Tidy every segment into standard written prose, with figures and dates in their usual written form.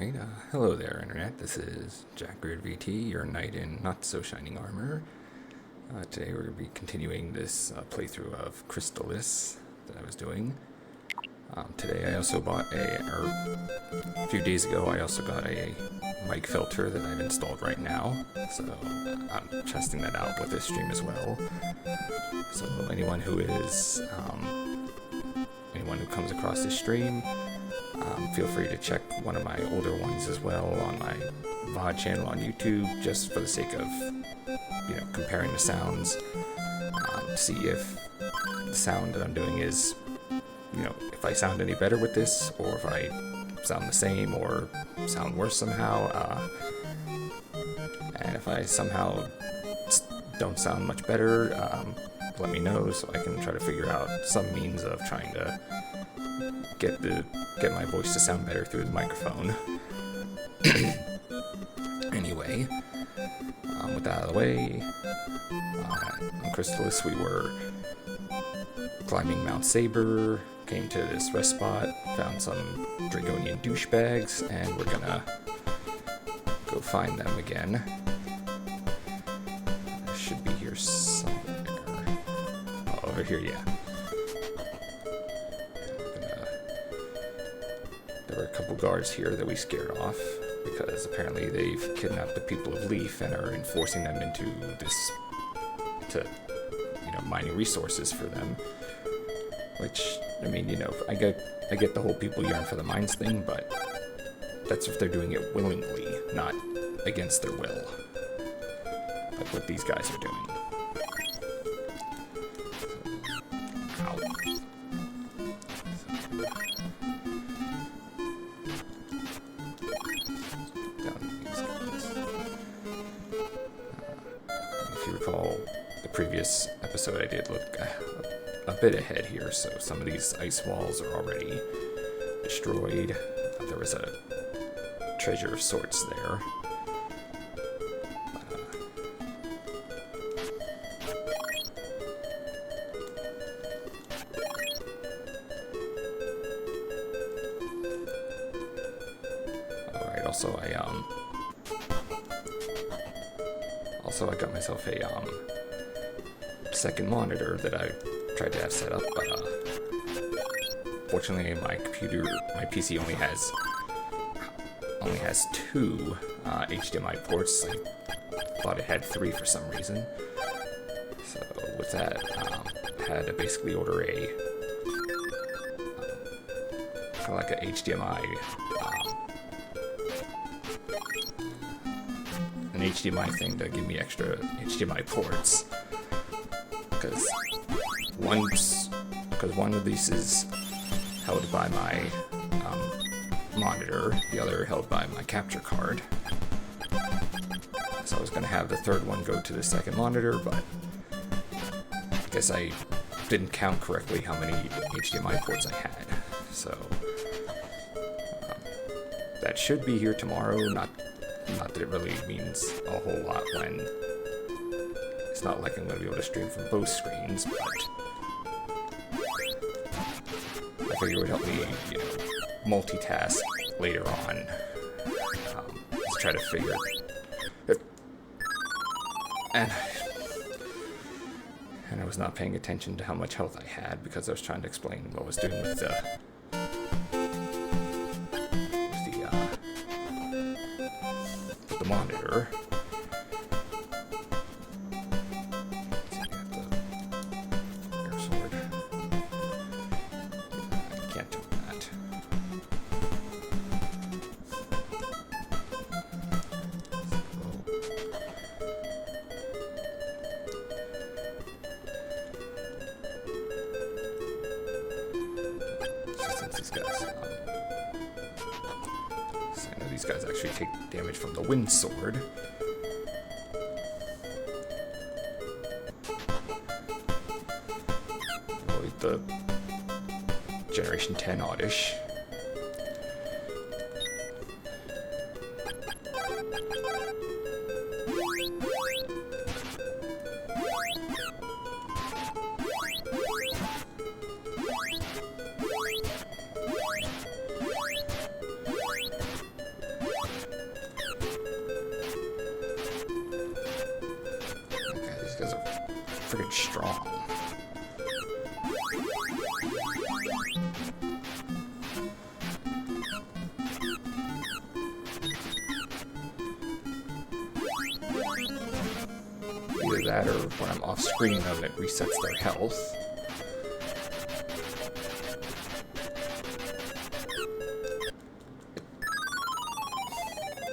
Alright, hello there, Internet. This is Jack Beard VT, your knight in not so shining armor. Today we're going to be continuing this playthrough of Crystalis that I was doing. Today I also bought a few days ago I also got a mic filter that I've installed right now. So I'm testing that out with this stream as well. So anyone who comes across this stream, feel free to check one of my older ones as well on my VOD channel on YouTube, just for the sake of, comparing the sounds, see if the sound that I'm doing is, if I sound any better with this, or if I sound the same or sound worse somehow, and if I somehow don't sound much better, let me know so I can try to figure out some means of trying to get my voice to sound better through the microphone. Anyway, with that out of the way, on Crystalis we were climbing Mount Saber, came to this rest spot, found some Dragonian douchebags, and we're gonna go find them again. They should be here somewhere. Oh, over here, yeah. There were a couple guards here that we scared off, because apparently they've kidnapped the people of Leaf and are enforcing them into mining resources for them. Which, I mean, I get the whole people yearn for the mines thing, but that's if they're doing it willingly, not against their will. Like what these guys are doing. Ow. If you recall, the previous episode I did look a bit ahead here, so some of these ice walls are already destroyed. There was a treasure of sorts there. Alright, also I got myself a second monitor that I tried to have set up, but fortunately my PC only has two HDMI ports. I thought it had three for some reason. So with that, I had to basically order a kind of like a an HDMI thing to give me extra HDMI ports, because one of these is held by my monitor, the other held by my capture card. So I was going to have the third one go to the second monitor, but I guess I didn't count correctly how many HDMI ports I had. So that should be here tomorrow. Not that it really means a whole lot when it's not like I'm going to be able to stream from both screens, but I figure it would help me, multitask later on. Let's try to figure it. And I was not paying attention to how much health I had, because I was trying to explain what I was doing with the monitor. These guys actually take damage from the wind sword. Avoid the Generation 10 oddish. friggin' strong. Either that or when I'm off screen them, it resets their health.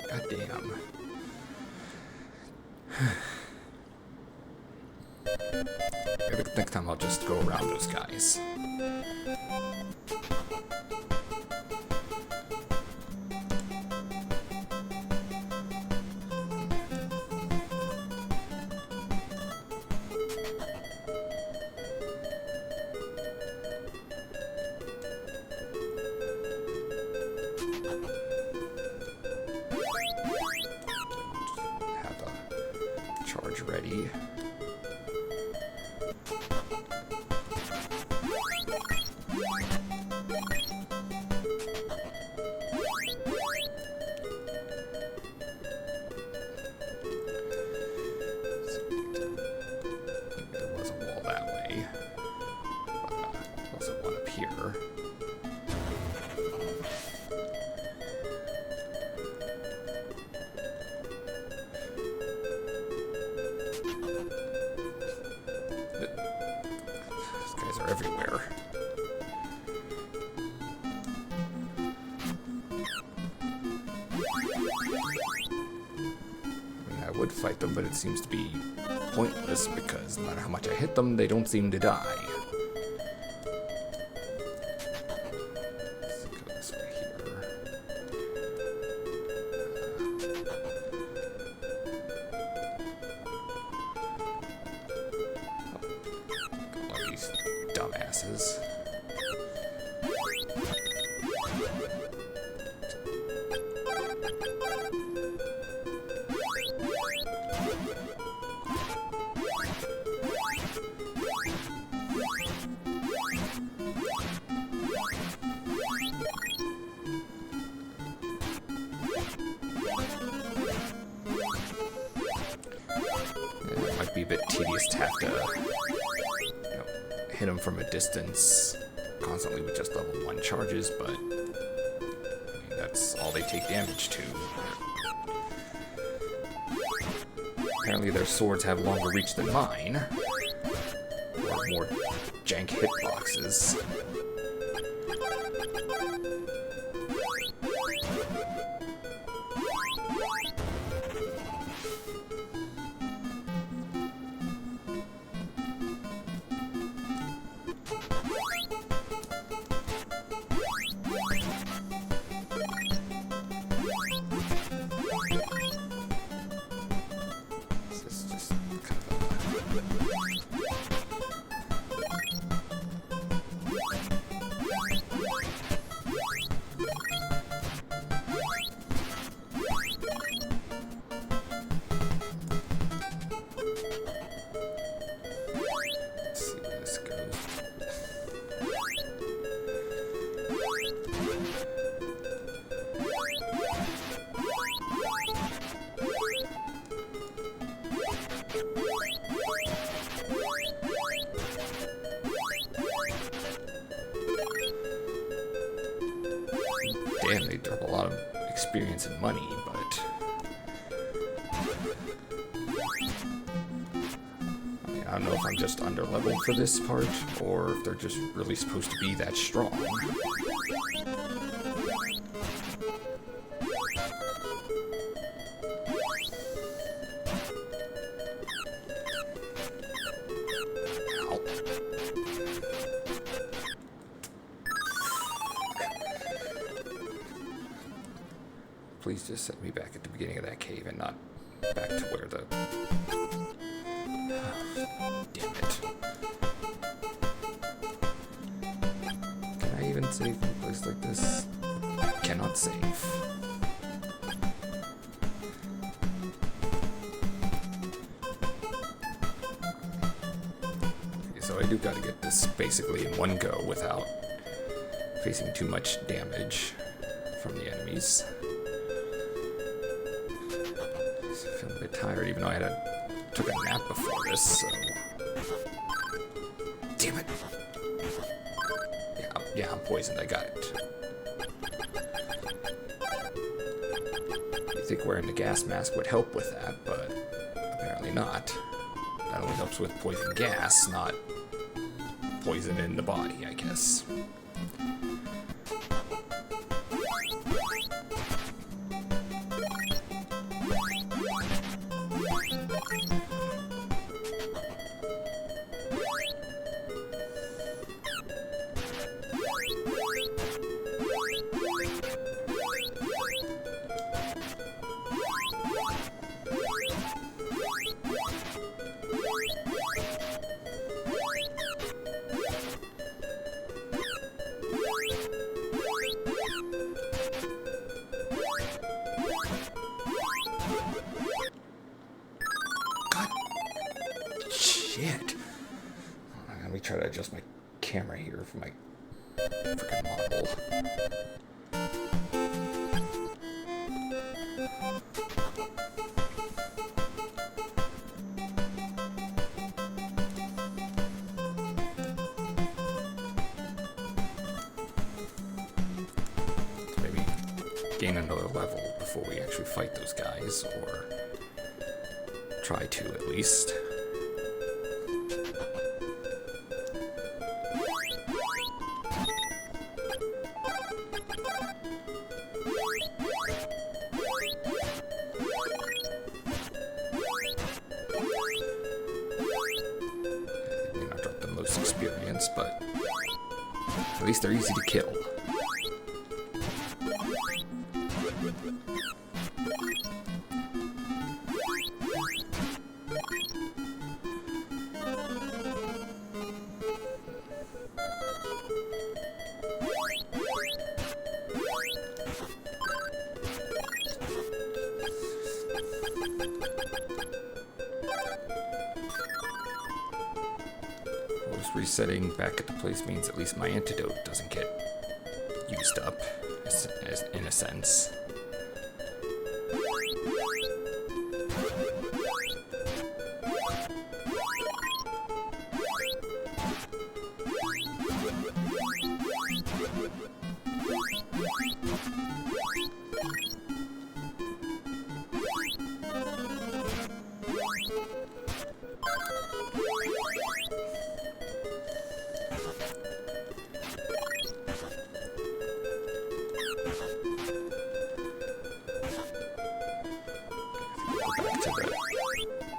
God damn. Maybe next time I'll just go around those guys. Have a charge ready. There was a wall that way. Also one up here. These guys are everywhere. I would fight them, but it seems to be pointless because no matter how much I hit them, they don't seem to die. Let's go this way here. Got one of these dumbasses. It might be a bit tedious to have to hit them from a distance constantly with just level 1 charges, but I mean, that's all they take damage to. Apparently their swords have longer reach than mine, or more jank hitboxes. Damn, they drop a lot of experience and money, but I mean, I don't know if I'm just underleveled for this part, or if they're just really supposed to be that strong. Please just set me back at the beginning of that cave and not back to where the... Damn it. Can I even save in a place like this? I cannot save. Okay, so I do gotta get this basically in one go without facing too much damage from the enemies. I feel a bit tired, even though took a nap before this, so... Yeah, I'm poisoned. I got it. You think wearing the gas mask would help with that, but apparently not. That only helps with poison gas, not poison in the body, I guess. Shit. Let me try to adjust my camera here for my freaking model. Maybe gain another level before we actually fight those guys, or try to at least. Experience, but at least they're easy to kill. Resetting back at the place means at least my antidote doesn't get used up, in a sense.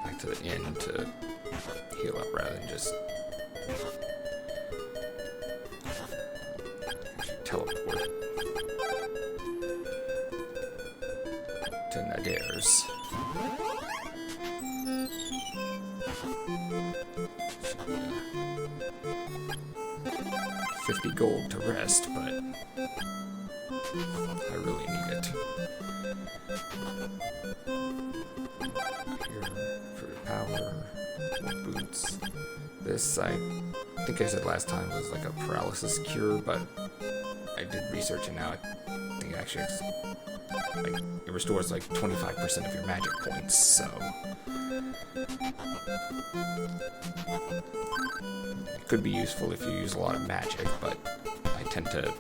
Back to the inn to heal up rather than just teleport to Nadare's. 50 gold to rest, but I really need it. Here for power, boots. This, I think I said last time, was like a paralysis cure, but I did research and now I think it actually it restores like 25% of your magic points, so it could be useful if you use a lot of magic, but I tend to,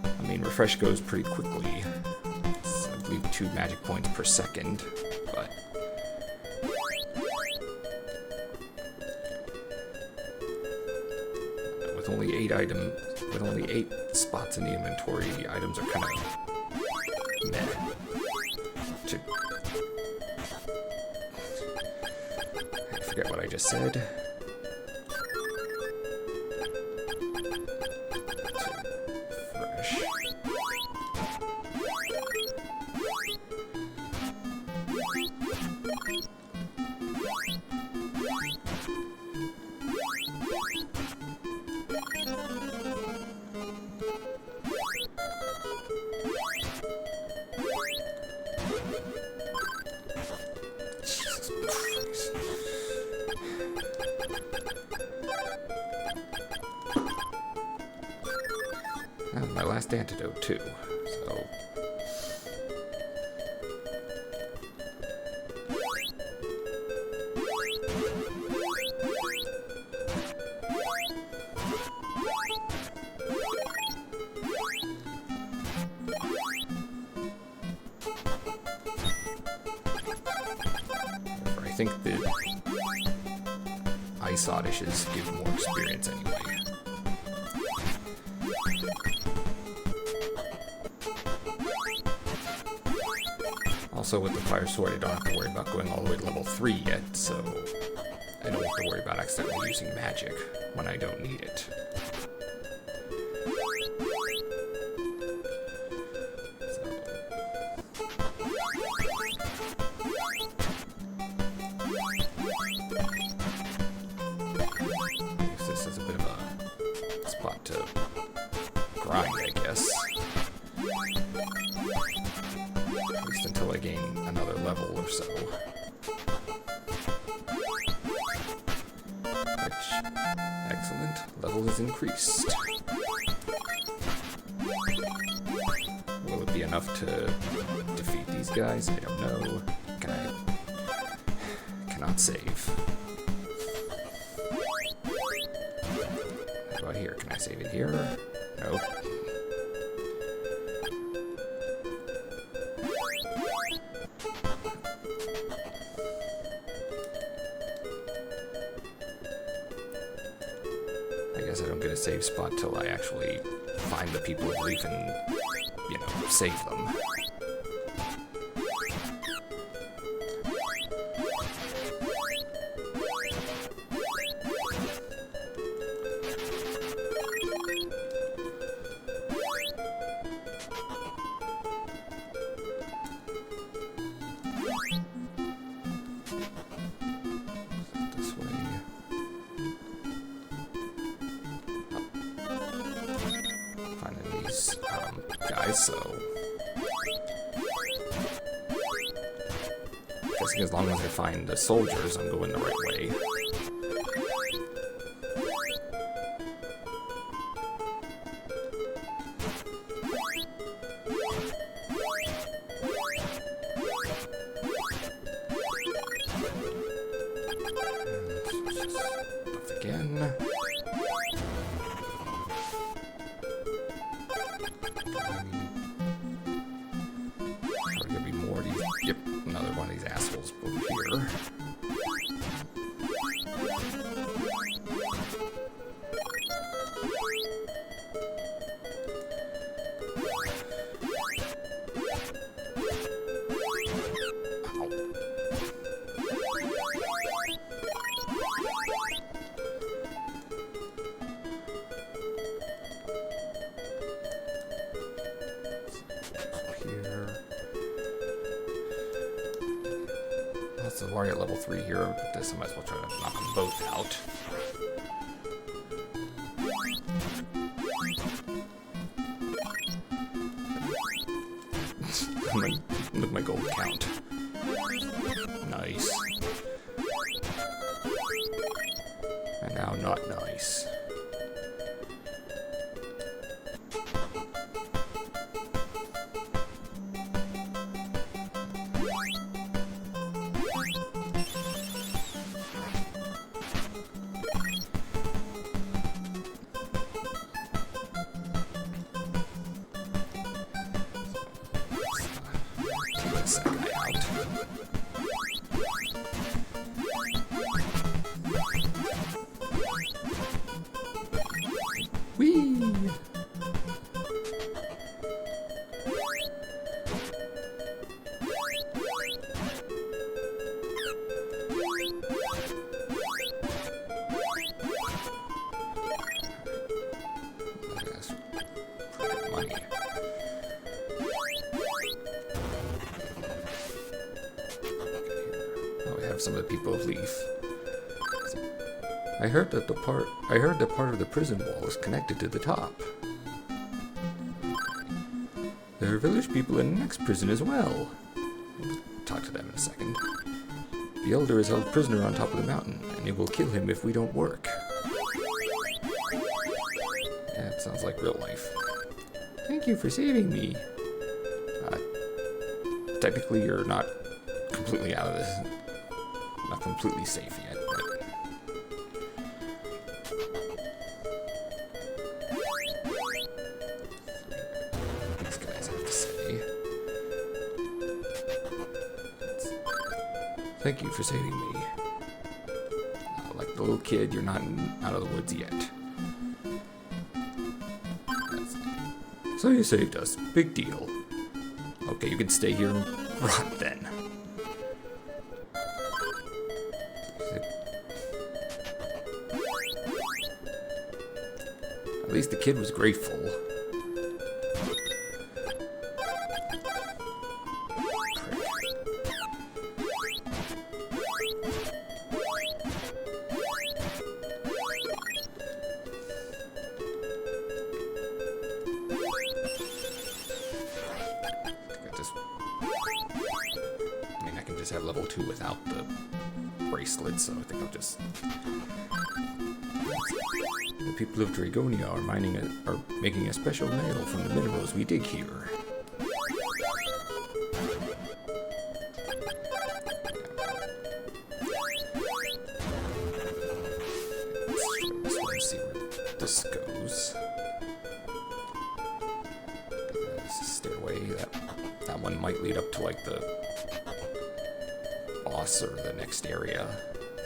I mean, refresh goes pretty quickly. It's, I believe, 2 magic points per second, but with only 8 spots in the inventory, the items are kind of meh. I forget what I just said. Fresh. That was my last antidote too, so think that ice Oddishes give more experience anyway. Also, with the Fire Sword, I don't have to worry about going all the way to level 3 yet, so I don't have to worry about accidentally using magic when I don't need it. This is a bit of a spot to grind, I guess. At least until I gain another level or so. Which, excellent, level is increased. Will it be enough to defeat these guys? I don't know. Cannot save. How about here? Can I save it here? Nope. I guess I don't get a save spot till I actually find the people of Leaf and, you know, save them. This way. Finding these guys, so guessing as long as I find the soldiers, I'm going the right way. Buff again. Probably gonna be more of these. Yep, another one of these assholes over here. So we're already at level 3 here. With this, I might as well try to knock them both out. Look at my gold count. Nice. And now not nice. This guy out. Whee! Money. Some of the people of Leaf. I heard that part of the prison wall is connected to the top. There are village people in the next prison as well. We'll talk to them in a second. The elder is held prisoner on top of the mountain, and it will kill him if we don't work. Yeah, it sounds like real life. Thank you for saving me. Technically, you're not completely out of this. Not completely safe yet, but... these guys have to say. Thank you for saving me. Like the little kid, you're not out of the woods yet. So you saved us. Big deal. Okay, you can stay here and rot then. At least the kid was grateful. Have level 2 without the bracelet, so I think I'll just... The people of Dragonia are making a special nail from the minerals we dig here. Let's see where this goes. This is stairway. That one might lead up to like the boss or the next area.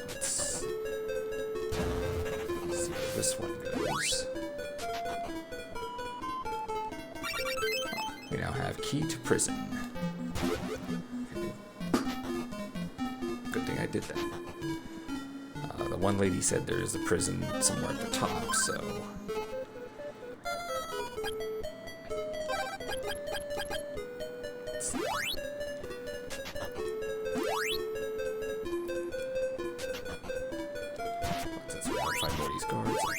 Let's see where this one goes. We now have key to prison. Good thing I did that. The one lady said there is a prison somewhere at the top, so... Find more of these guards. I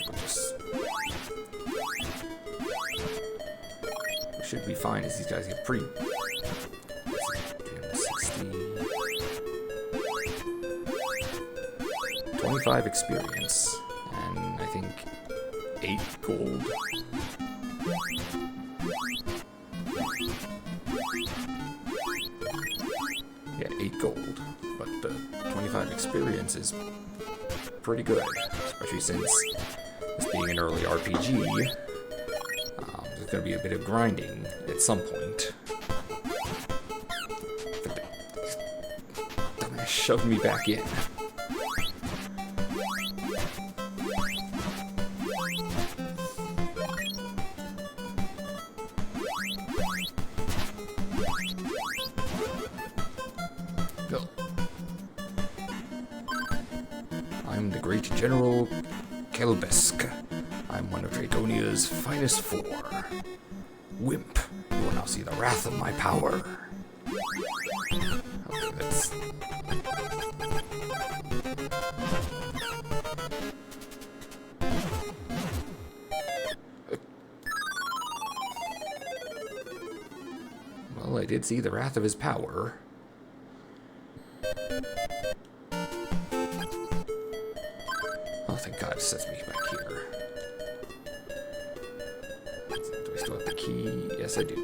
think we should be fine as these guys get pretty... 60... 25 experience. And I think 8 gold. Yeah, 8 gold. But the 25 experience is pretty good, especially since this being an early RPG, there's going to be a bit of grinding at some point. They shoved me back in. Go. I'm the great General Kelbesk. I'm one of Dragonia's finest 4. Wimp, you will now see the wrath of my power. Okay, that's... Well, I did see the wrath of his power. Oh, thank God it sets me back here. Do I still have the key? Yes, I do.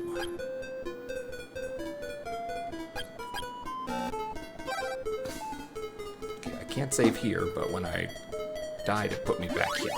Okay, I can't save here, but when I died, it put me back here.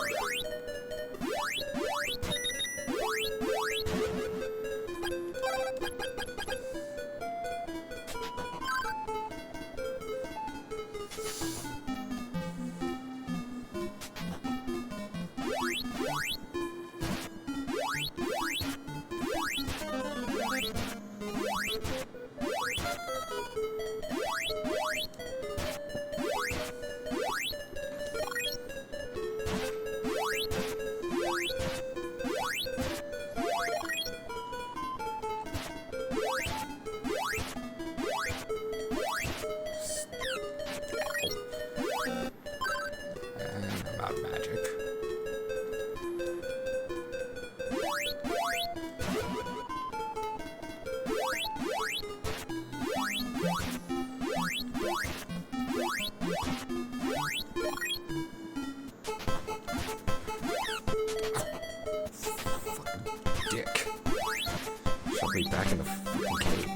Back in the fucking cave.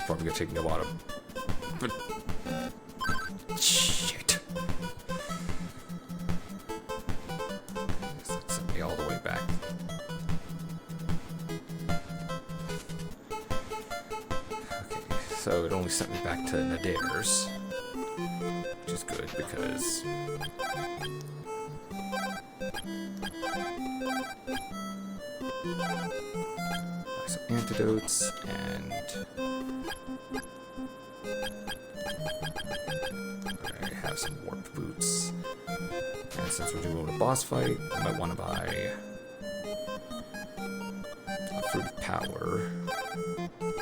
probably gonna take me a lot of... But... Shit. That sent me all the way back. Okay, so it only sent me back to Nadare's. Which is good because... some antidotes and... I have some warped boots. And since we're doing a boss fight, I might want to buy a fruit of power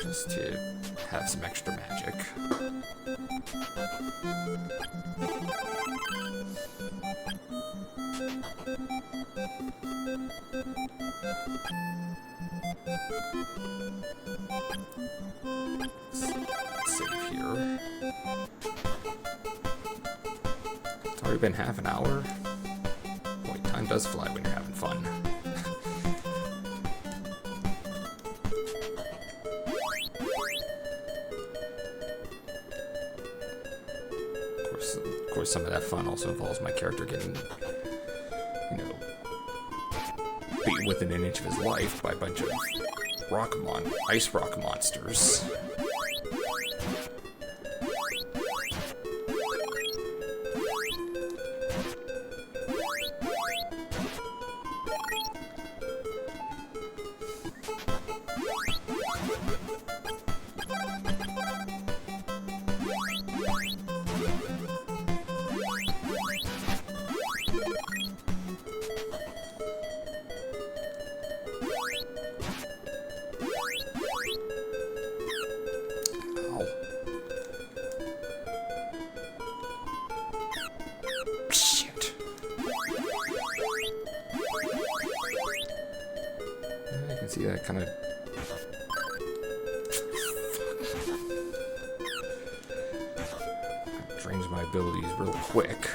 just to have some extra magic. Save here. It's already been half an hour. Boy, time does fly when you're having fun. Of course, some of that fun also involves my character getting, you know, beaten within an inch of his life by a bunch of ice rock monsters. See that kind of drains my abilities real quick.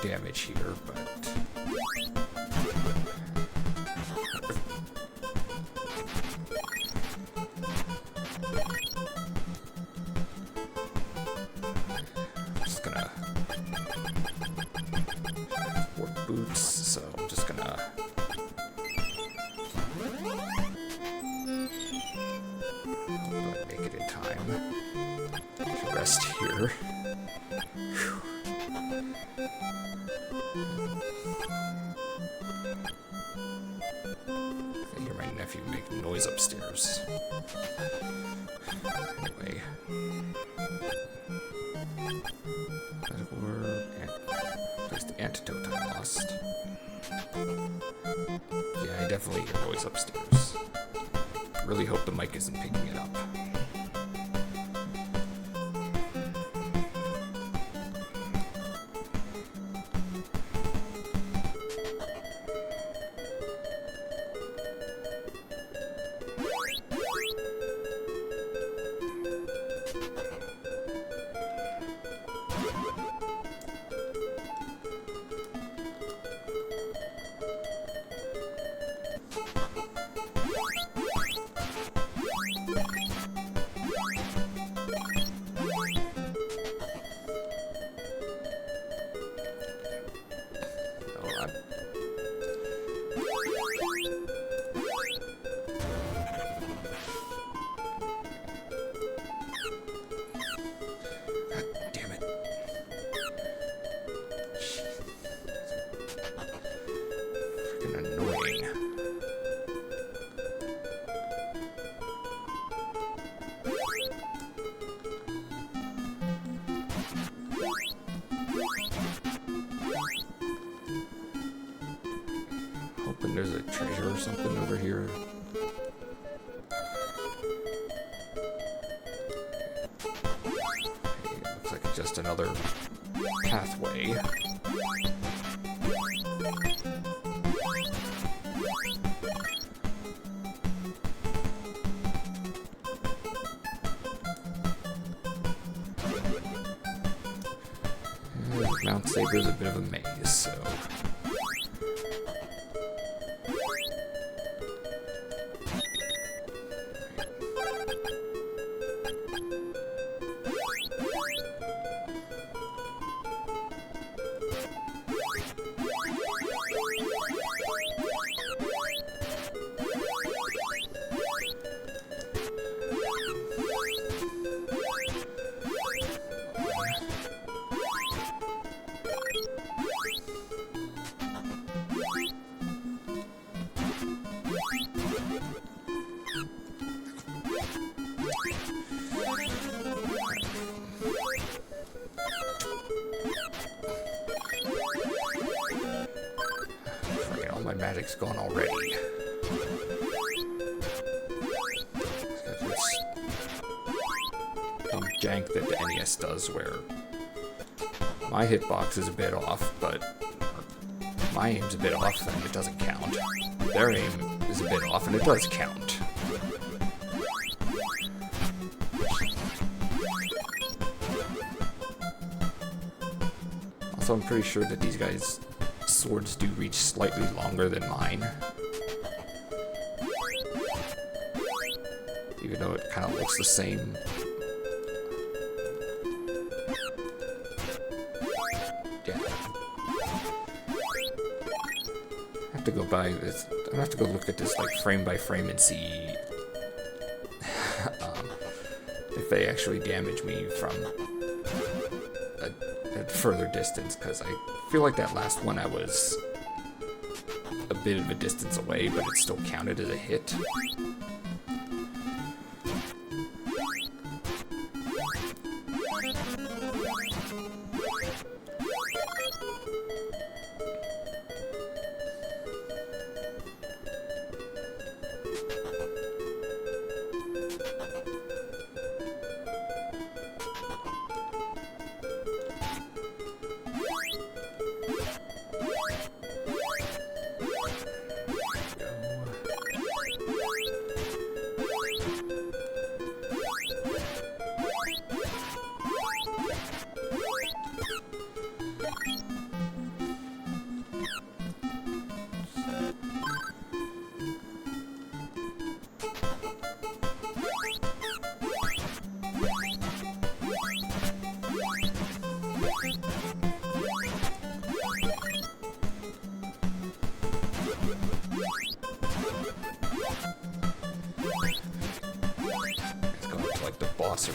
Damage here, but I'm just gonna warp boots, so I'm just gonna make it in time to rest here. Whew. I hear my nephew make noise upstairs. Anyway. There's the antidote I lost. Yeah, I definitely hear noise upstairs. Really hope the mic isn't picking it up. Hoping there's a treasure or something over here. Hey, it looks like it's just another pathway. Blunt Saber is a bit of a maze, so... My magic's gone already. This dumb jank that the NES does where my hitbox is a bit off, but my aim's a bit off and it doesn't count. Their aim is a bit off and it does count. Also, I'm pretty sure that these guys' swords do reach slightly longer than mine. Even though it kind of looks the same. Yeah. I have to go by this. I have to go look at this like frame by frame and see if they actually damage me from a further distance, because I feel like that last one I was a bit of a distance away, but it still counted as a hit.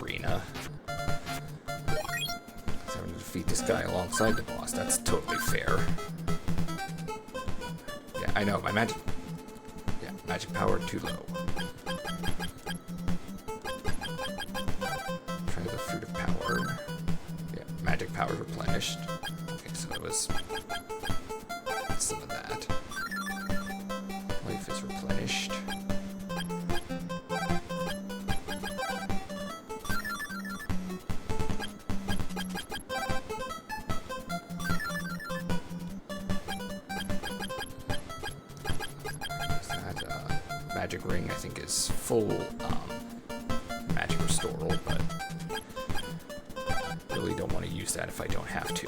Arena. So I'm going to defeat this guy alongside the boss. That's totally fair. Yeah, I know, my magic... Yeah, magic power too low. Try the Fruit of Power. Yeah, magic power replenished. Okay, so it was... some of that. Life is replenished. Magic ring, I think, is full magic restoral, but really don't want to use that if I don't have to.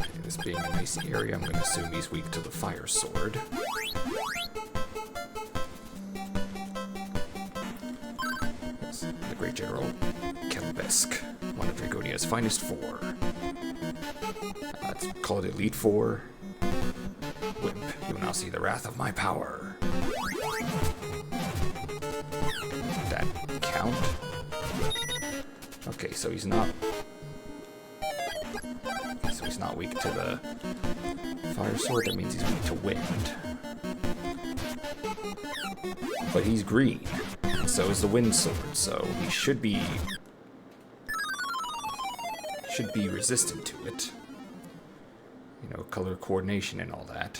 Okay, this being an icy area, I'm going to assume he's weak to the fire sword. The Great General Kelbesk, one of Dragonia's finest four. Let's call it Elite Four. Wimp, you will now see the wrath of my power. Did that count? Okay, so he's not... So he's not weak to the fire sword, that means he's weak to wind. But he's green, and so is the wind sword, so he should be resistant to it. You know, color coordination and all that.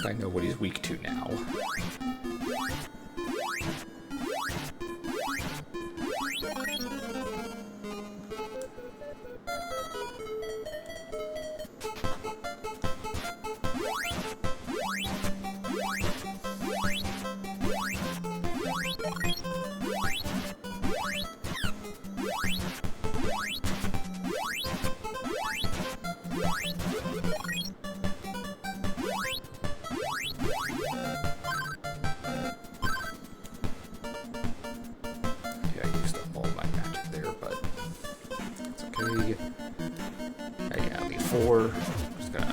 least I know what he's weak to now. Yeah, I'll be 4. Just gonna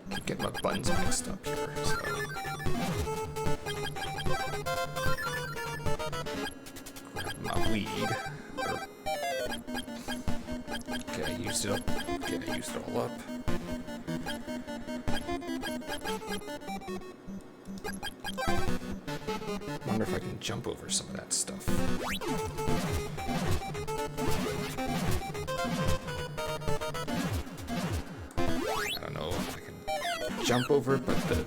keep getting my buttons mixed up here. So. Grab my weed. Okay, I used it up. Okay, I used it all up. Wonder if I can jump over some of that stuff. I don't know if I can jump over it, but the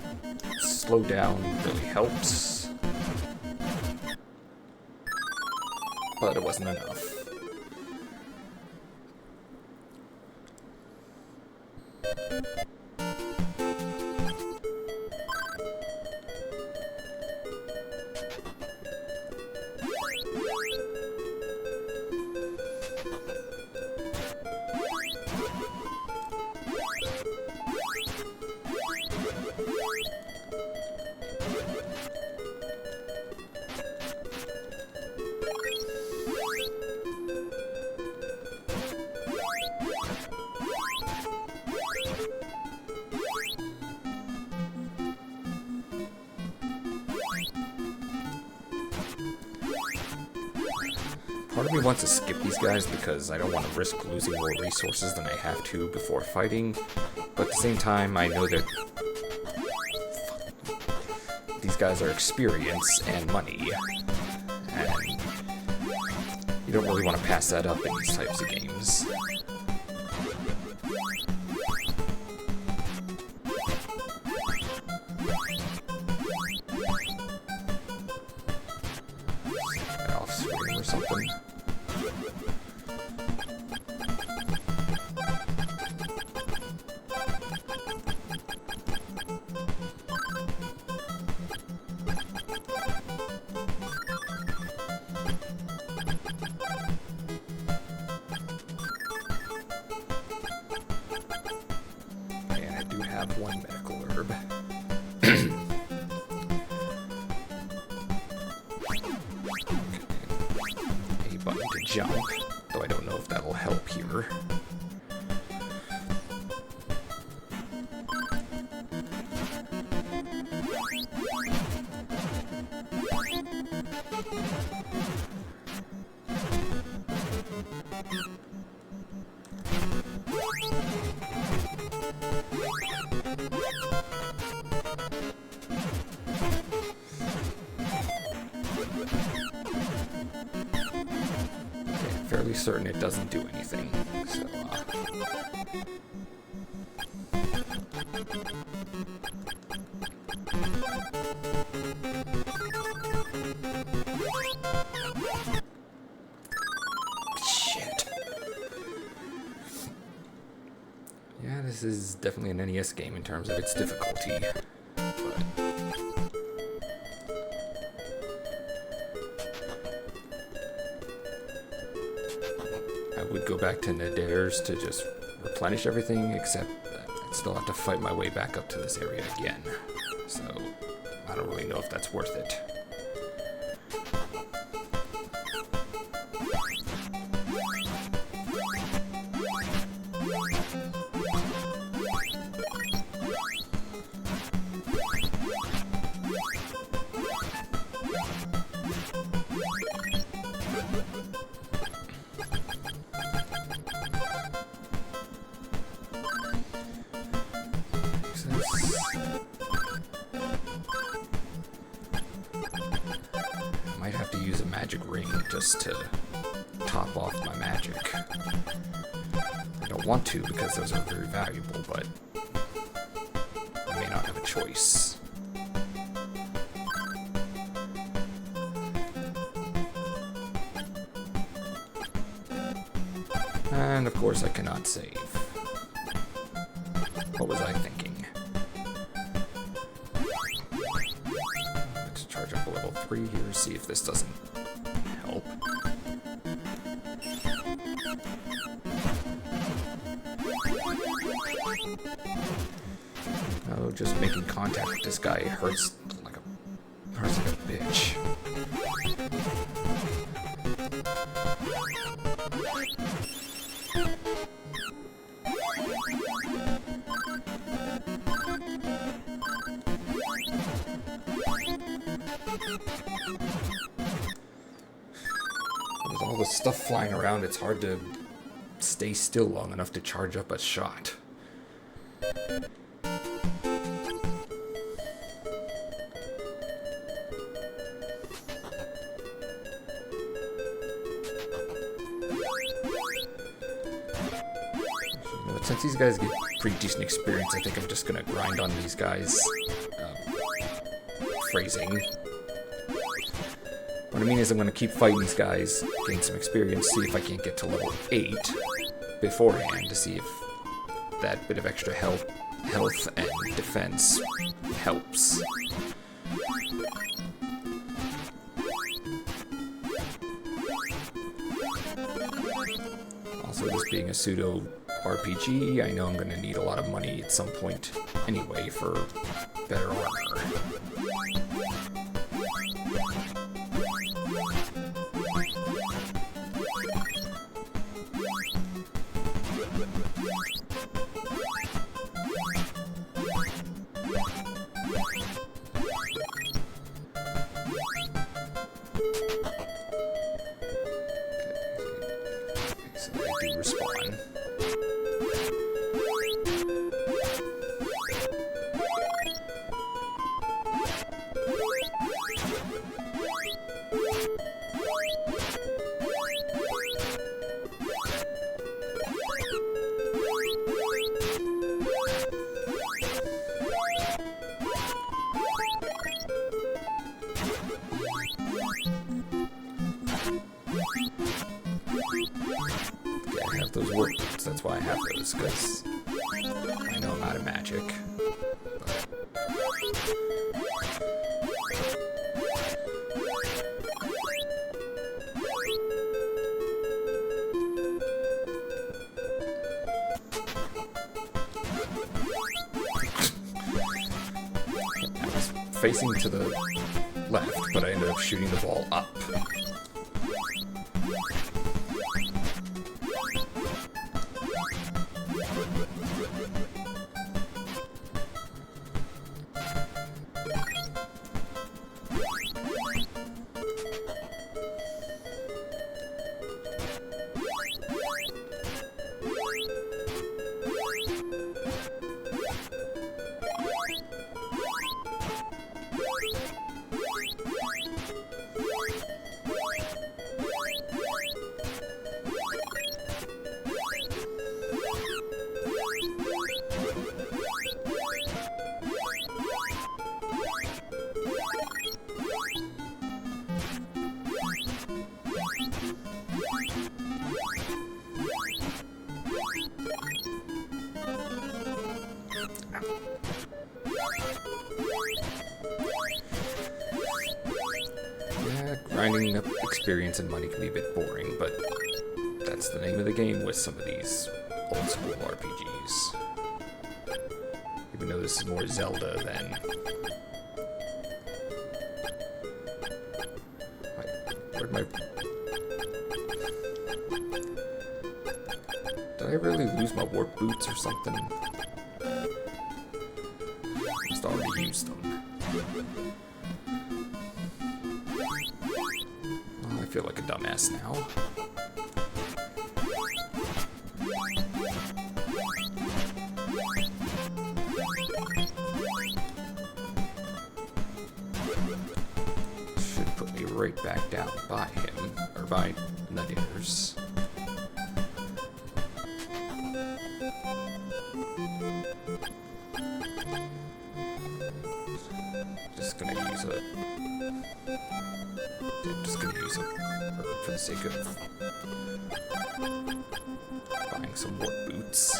slow down really helps. But it wasn't enough. Part of me wants to skip these guys because I don't want to risk losing more resources than I have to before fighting, but at the same time I know that these guys are experience and money, and you don't really want to pass that up in these types of games. Off-screen or something. And I do have one medical herb. A button to jump, though I don't know if that'll help here. Fairly certain it doesn't do anything, so shit. Yeah, this is definitely an NES game in terms of its difficulty, but I would go back to Nadare's to just replenish everything, except I'd still have to fight my way back up to this area again. So, I don't really know if that's worth it. Might have to use a magic ring just to top off my magic. I don't want to because those are very valuable, but I may not have a choice. And of course I cannot save. What was I thinking? Let's charge up a level 3 here, see if this doesn't help. Oh, just making contact with this guy hurts like a bitch. With all the stuff flying around, it's hard to stay still long enough to charge up a shot. Since these guys get pretty decent experience, I think I'm just gonna grind on these guys. Phrasing. What I mean is I'm gonna keep fighting these guys, gain some experience, see if I can't get to level 8 beforehand to see if that bit of extra health and defense helps. Also, this being a pseudo RPG, I know I'm gonna need a lot of money at some point anyway for better armor. So they do respawn. I have those warp boots, that's why I have those, because I know I'm out of magic. I was facing to the left, but I ended up shooting the ball up. Grinding up experience and money can be a bit boring, but that's the name of the game with some of these old school RPGs. Even though this is more Zelda than... Where'd my... Did I really lose my warp boots or something? Just already used them. I feel like a dumbass now. Should put me right back down by him, or by Nuttinners. Just gonna use a herb for the sake of buying some more boots.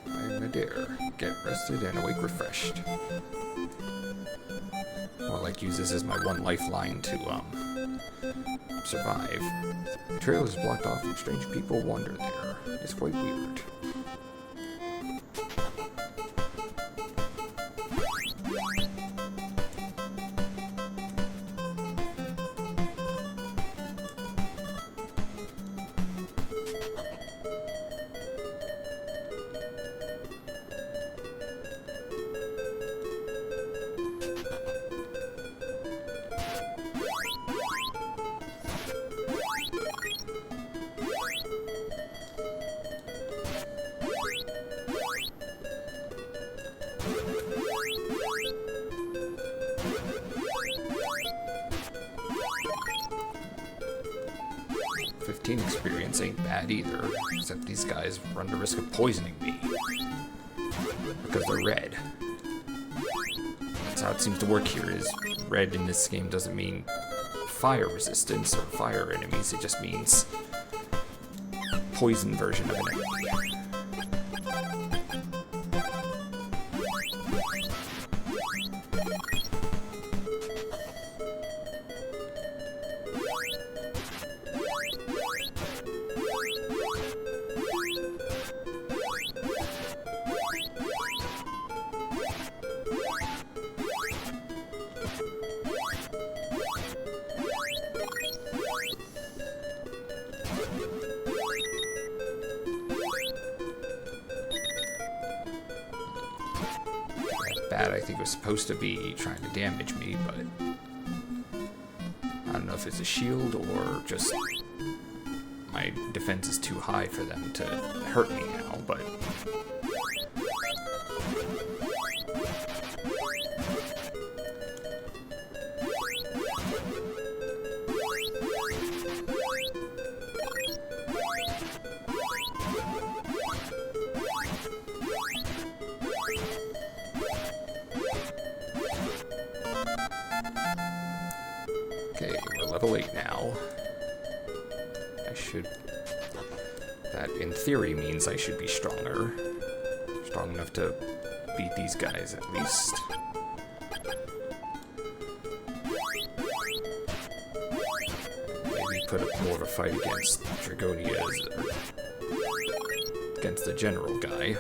I'm a dare. Get rested and awake refreshed. Well, like use this as my one lifeline to survive. The trail is blocked off and strange people wander there. It's quite weird. Experience ain't bad either, except these guys run the risk of poisoning me because they're red. That's how it seems to work here, is red in this game doesn't mean fire resistance or fire enemies, it just means poison version of an enemy. I think it was supposed to be trying to damage me, but I don't know if it's a shield or just my defense is too high for them to hurt me now, but okay, we're level 8 now. That in theory means I should be stronger. Strong enough to beat these guys at least. Maybe put up more of a fight against Dragonias or against the general guy.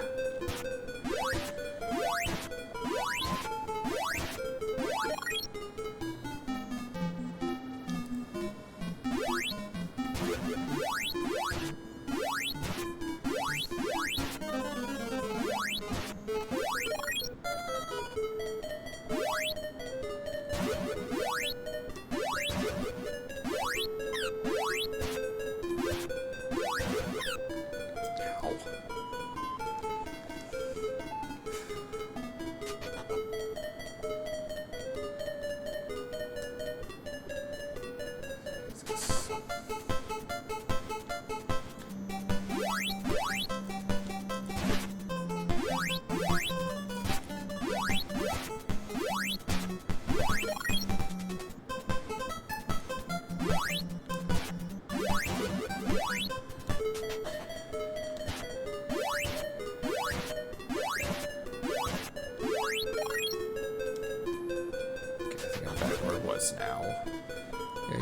Now.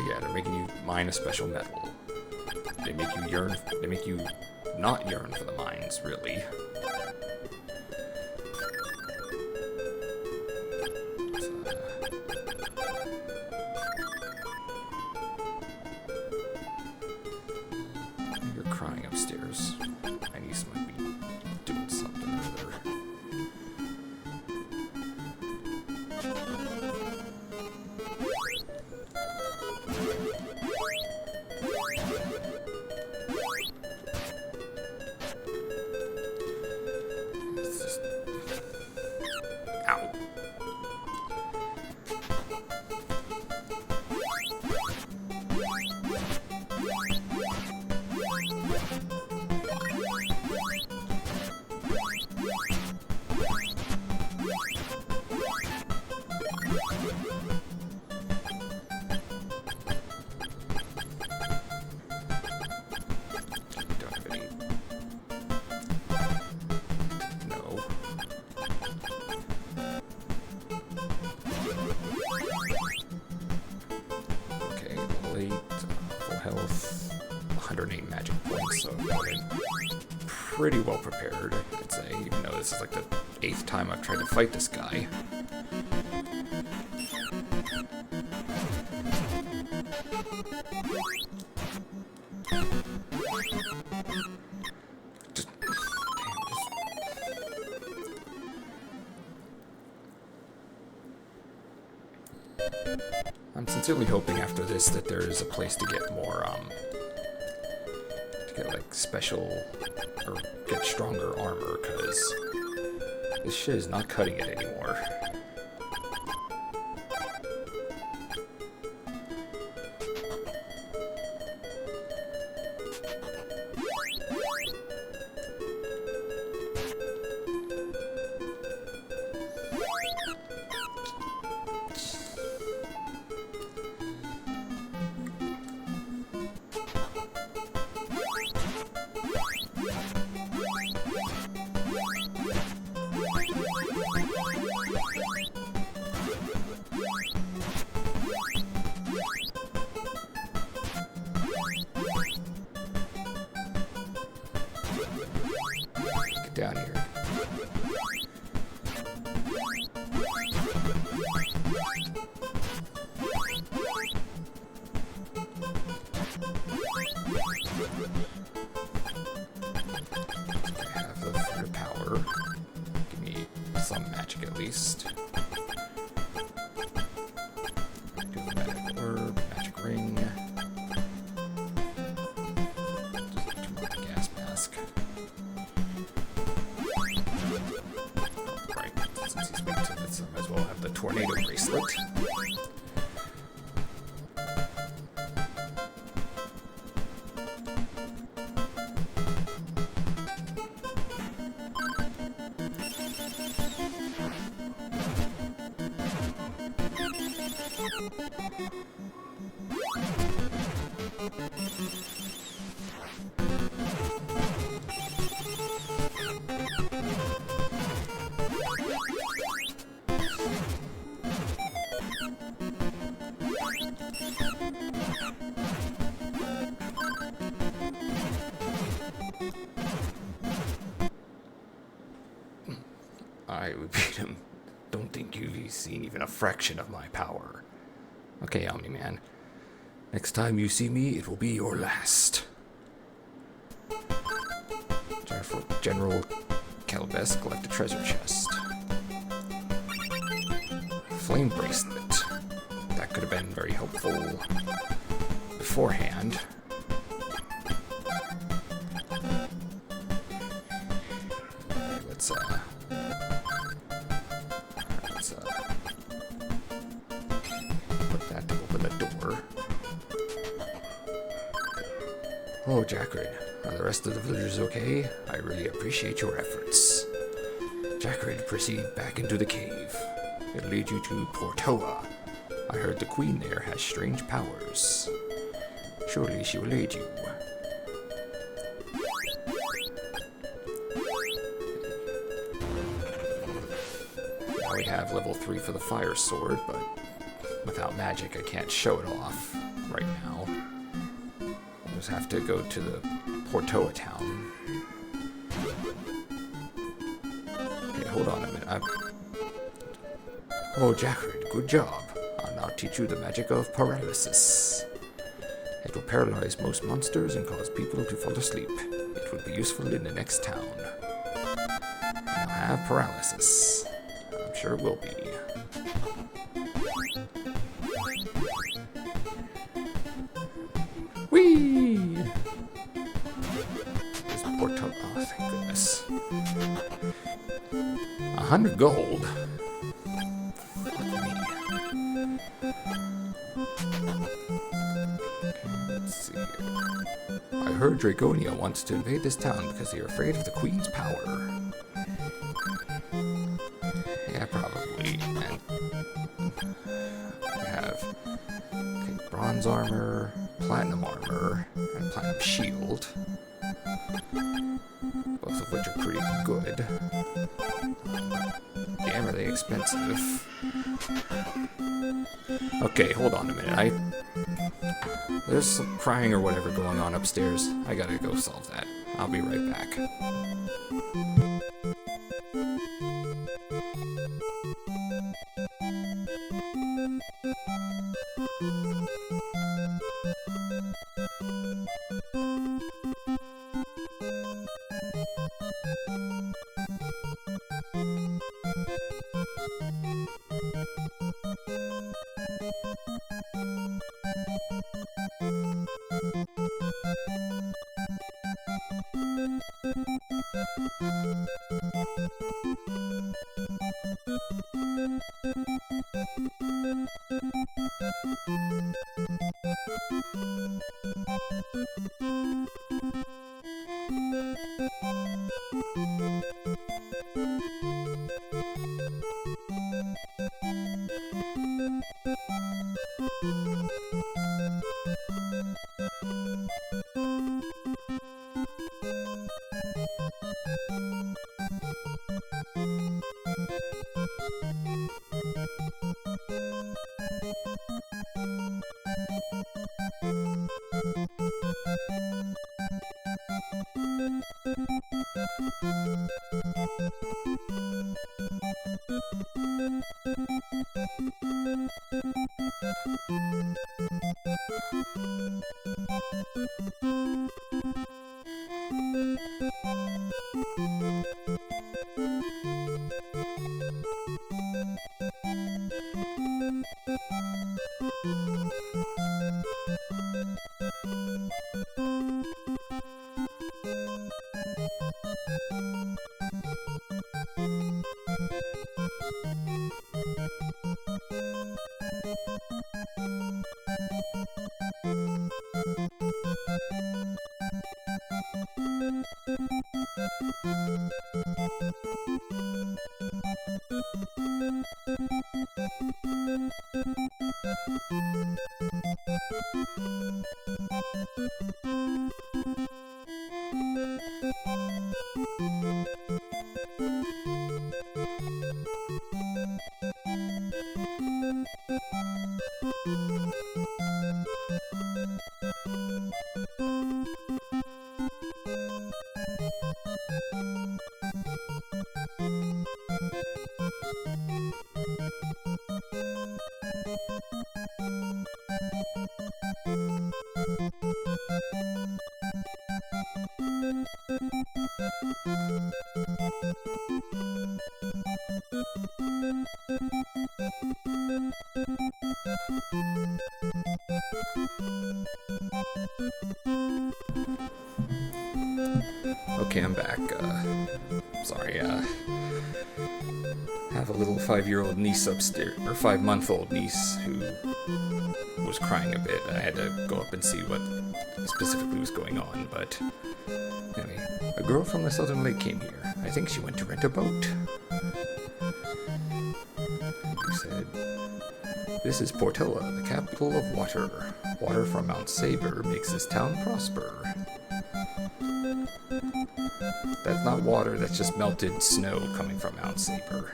Yeah, they're making you mine a special metal. They make you yearn. They make you not yearn for the mines, really. You're crying upstairs. My niece might be doing something or other. health, 108 magic points, so I'm pretty well prepared, I'd say, even though this is like the 8th time I've tried to fight this guy. I'm sincerely hoping after this that there is a place to get more, to get like special, or get stronger armor, because this shit is not cutting it anymore. Down here. I have the fruit power. Give me some magic at least. Do the magic orb, magic ring. Gas mask. Since he's weak to this, I might as well have the tornado bracelet. I repeat him. Don't think you've seen even a fraction of my power. Okay, Omni-Man. Next time you see me, it will be your last. General Calabes, collect a treasure chest. Flame bracelet. That could have been very helpful beforehand. Okay, let's put that to open the door. Oh, Jackrid, are the rest of the villagers okay? I really appreciate your efforts. Jackrid, proceed back into the cave. It'll lead you to Portoa. I heard the queen there has strange powers. Surely she will aid you. Now we have level 3 for the fire sword, but without magic I can't show it off right now. I'll just have to go to the Portoa town. Okay, hold on a minute. Oh, Jackrid, good job. I'll now teach you the magic of paralysis. It will paralyze most monsters and cause people to fall asleep. It will be useful in the next town. Now have paralysis. I'm sure it will be. Whee! This Porto. Oh, thank goodness. 100 gold. Let's see. I heard Draconia wants to invade this town because they're afraid of the Queen's power. Yeah, probably. And we have bronze armor, platinum armor, and platinum shield. Both of which are pretty good. Damn, are they expensive? Okay, hold on a minute. There's some crying or whatever going on upstairs. I gotta go solve that. I'll be right back. Okay, I'm back. Sorry, have a little 5-year-old niece upstairs, or 5-month-old niece who was crying a bit. I had to go up and see what specifically was going on, but anyway, a girl from the Southern Lake came here. I think she went to rent a boat. She said, "This is Portola, the capital of water. Water from Mount Saber makes this town prosper." That's not water, that's just melted snow coming from Mount Saber.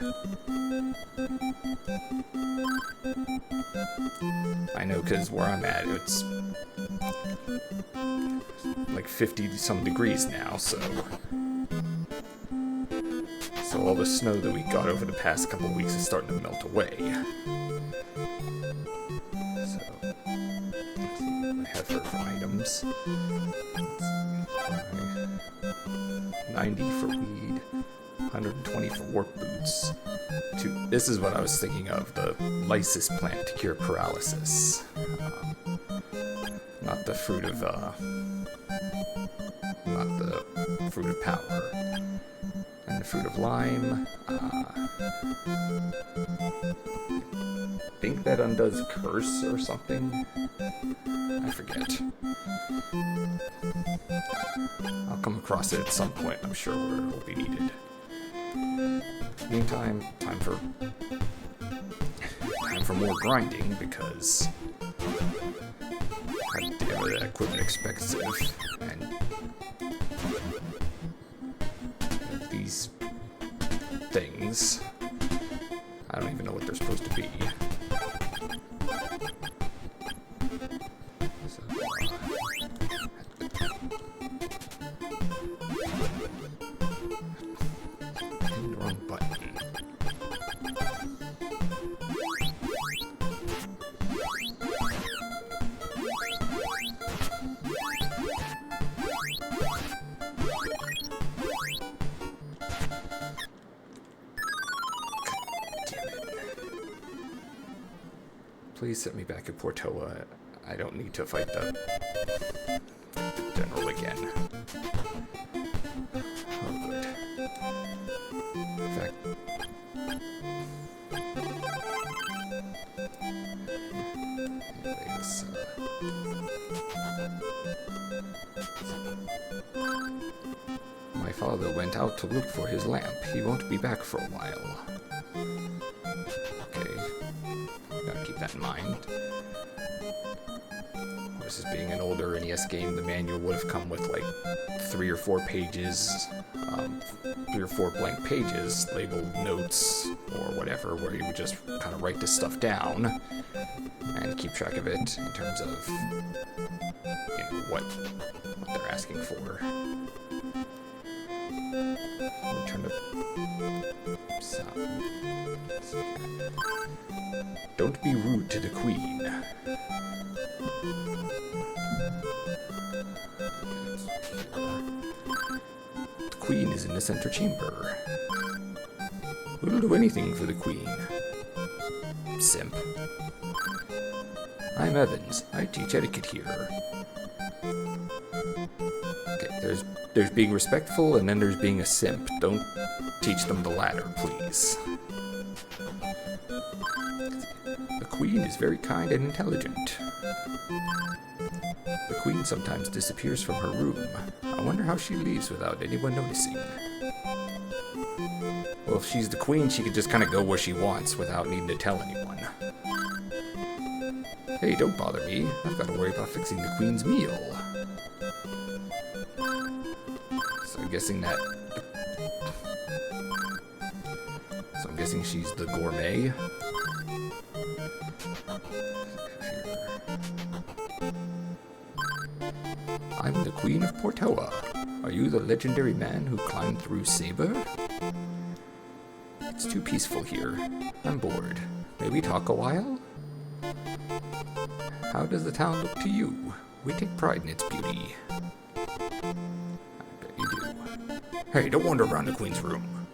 I know, because where I'm at, it's like 50-some degrees now, so all the snow that we got over the past couple weeks is starting to melt away. So, let's see what I have here for items. 90 for weed, 120 for work boots. This is what I was thinking of, the lysis plant to cure paralysis. Not the fruit of power. And the fruit of lime. I think that undoes curse or something. I forget. I'll come across it at some point, I'm sure, where it will be needed. Meantime, time for more grinding, because God damn it, that equipment expensive, and things. I don't even know what they're supposed to be. So, wrong button. Please set me back at Portoa. I don't need to fight the general again. Oh, good. In fact, anyways, my father went out to look for his lamp. He won't be back for a while. Okay. Gotta keep that in mind. This is being an older NES game, the manual would have come with like 3 or 4 pages, 3 or 4 blank pages labeled notes or whatever, where you would just kind of write this stuff down and keep track of it in terms of, you know, what they're asking for. Return to Don't be rude to the queen. The queen is in the center chamber. We'll do anything for the queen. Simp. I'm Evans. I teach etiquette here. Okay, there's being respectful, and then there's being a simp. Don't teach them the latter, please. The queen is very kind and intelligent. The queen sometimes disappears from her room. I wonder how she leaves without anyone noticing. Well, if she's the queen, she could just kind of go where she wants without needing to tell anyone. Hey, don't bother me. I've got to worry about fixing the queen's meal. So I'm guessing that... So I'm guessing she's the gourmet. I'm the Queen of Portoa. Are you the legendary man who climbed through Saber? It's too peaceful here. I'm bored. May we talk a while? How does the town look to you? We take pride in its beauty. I bet you do. Hey, don't wander around the Queen's room.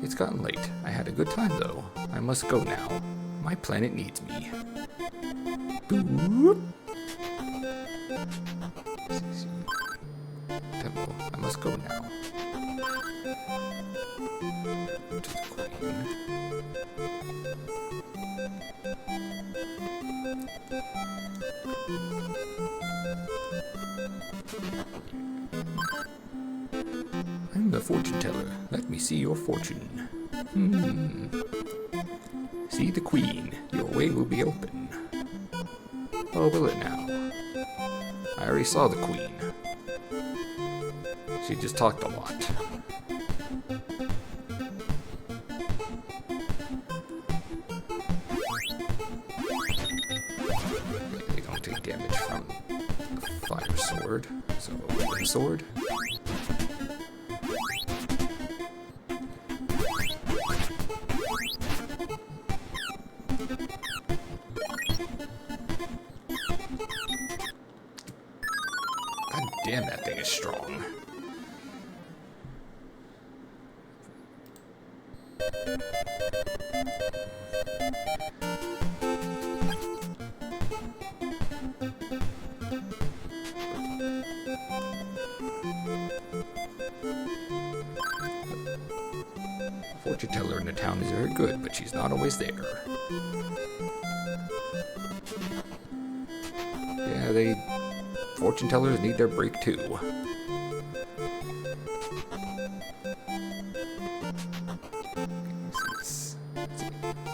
It's gotten late. I had a good time, though. I must go now. My planet needs me. Boop. Temple. I must go now. To the Queen. I'm the fortune teller. Let me see your fortune. See the Queen. Your way will be open. Oh, will it now? I already saw the Queen. She just talked a lot. They don't take damage from the fire sword, so wooden sword. God damn, that thing is strong. Fortune teller in the town is very good, but she's not always there. Yeah, fortune tellers need their break too.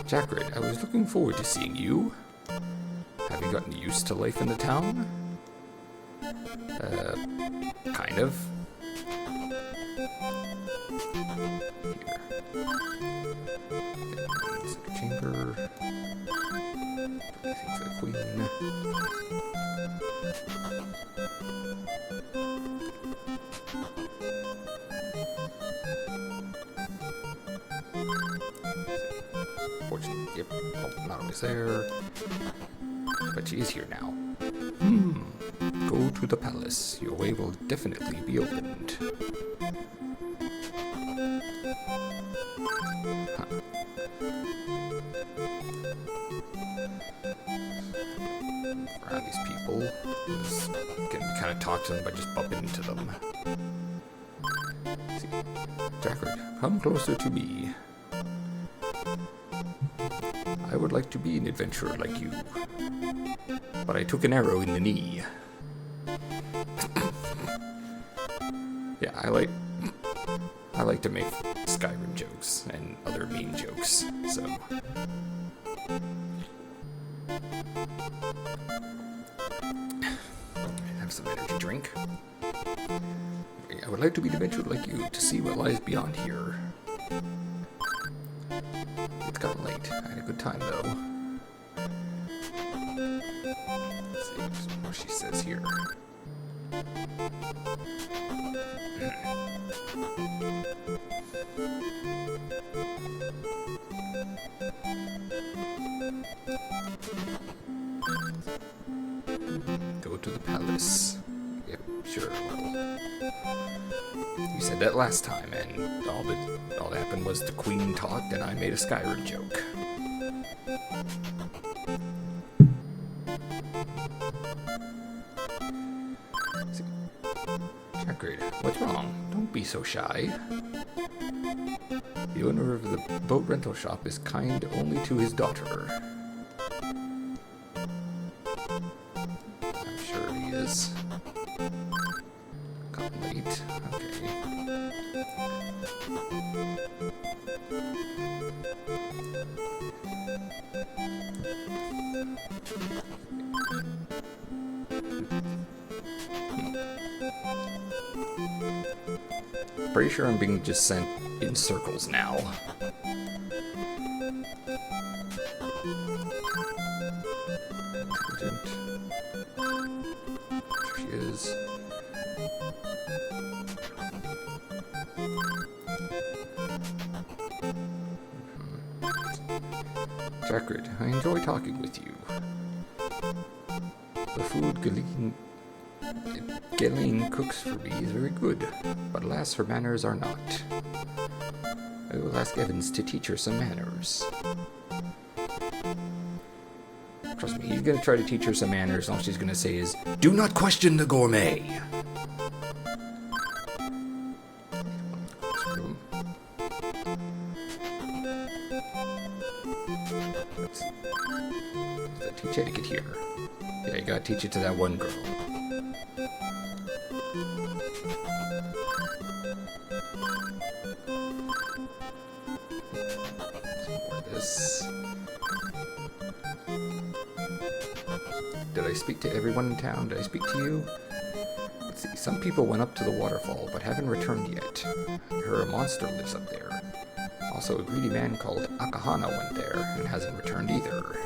Jackred, I was looking forward to seeing you. Have you gotten used to life in the town? Kind of. Second chamber. Everything for the queen. Fortunately, yep. Oh, not always there. But she is here now. Go to the palace. Your way will definitely be opened. Huh. Around these people. Just can kind of talk to them by just bumping into them. Let's see. Jackard, come closer to me. I would like to be an adventurer like you. But I took an arrow in the knee. Yeah, I like to make Skyrim jokes and other meme jokes, so. Have some energy drink. I would like to be an adventurer like you, to see what lies beyond here. It's gotten late. I had a good time, though. Let's see what she says here. Go to the palace. Yep, sure, well. You said that last time, and all that happened was the queen talked and I made a Skyrim joke. Jackard, what's wrong? Don't be so shy. The owner of the boat rental shop is kind only to his daughter. I'm sure he is. Got late. Okay. Pretty sure I'm being just sent in circles now. Intelligent. There she is. Jackard, I enjoy talking with you. The food Galen cooks for me is very good, but alas, her manners are not. I will ask Evans to teach her some manners. Trust me, he's gonna try to teach her some manners, and all she's gonna say is, "Do not question the gourmet!" Let's teach etiquette here. Yeah, you gotta teach it to that one girl. Did I speak to everyone in town? Did I speak to you? Let's see. Some people went up to the waterfall, but haven't returned yet. I heard a monster lives up there. Also, a greedy man called Akahana went there and hasn't returned either.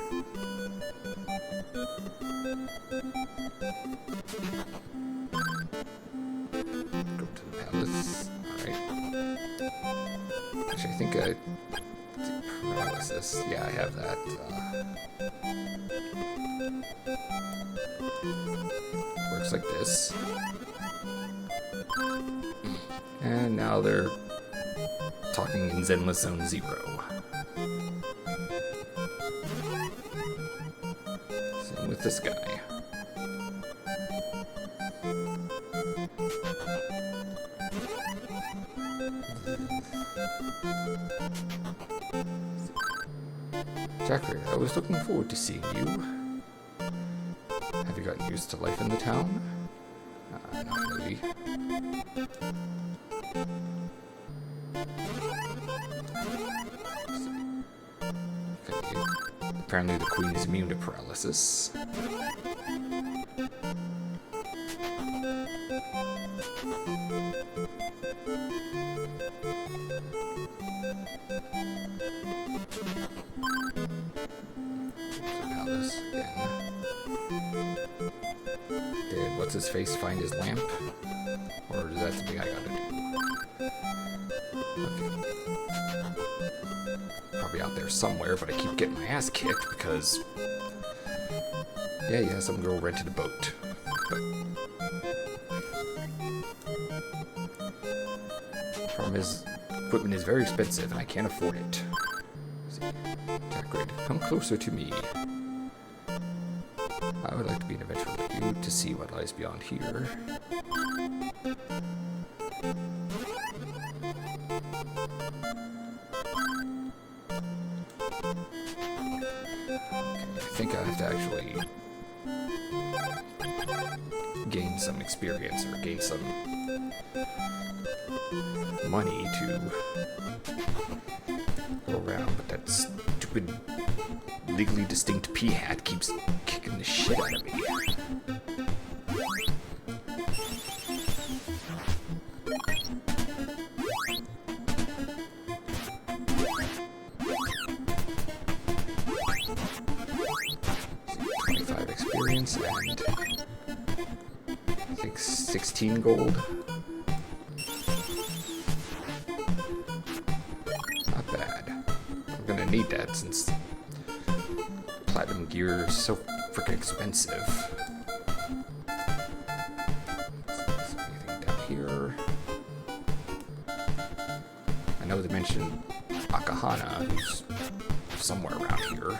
Go to the palace. Alright. Actually, I think paralysis. Yeah, I have that. Works like this. And now they're talking in Zenless Zone 0. Same with this guy. Jackard, I was looking forward to seeing you. Have you gotten used to life in the town? Not really. Okay. Apparently the queen is immune to paralysis. goes again. Did what's his face find his lamp? Or is that something I gotta do? Okay. Probably out there somewhere, but I keep getting my ass kicked because... Yeah, some girl rented a boat. But... problem is, equipment is very expensive and I can't afford it. Jackrid, come closer to me. I would like to be an adventurer like you to see what lies beyond here. I think I have to actually gain some experience or gain some money to go around, but that stupid legally distinct pea hat keeps kicking the shit out of me. Experience and I think 16 gold. Not bad. I'm gonna need that since platinum gear is so freaking expensive. Is there anything down here? I know they mentioned Akahana, who's somewhere around here.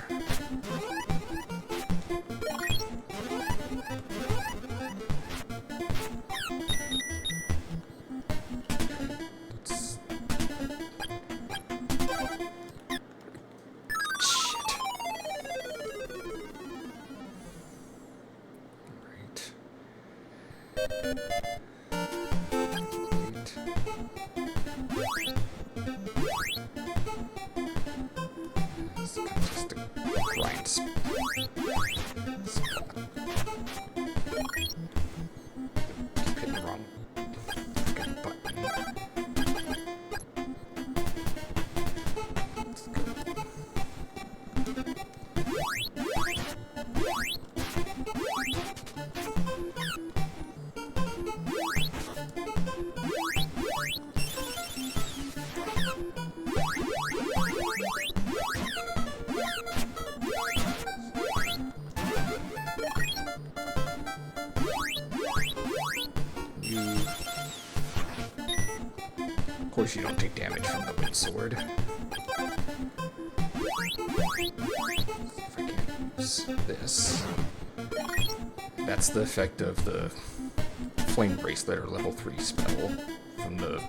Of course you don't take damage from the wind sword. If I can use this. That's the effect of the flame bracelet or level 3 spell from the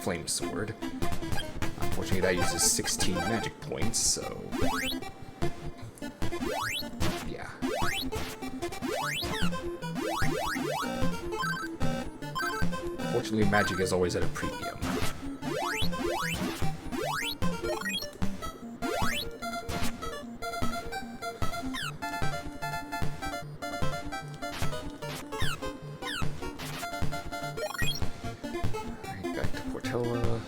flame sword. Unfortunately that uses 16 magic points, so... yeah. Unfortunately, magic is always at a premium. Alright, back to Portella.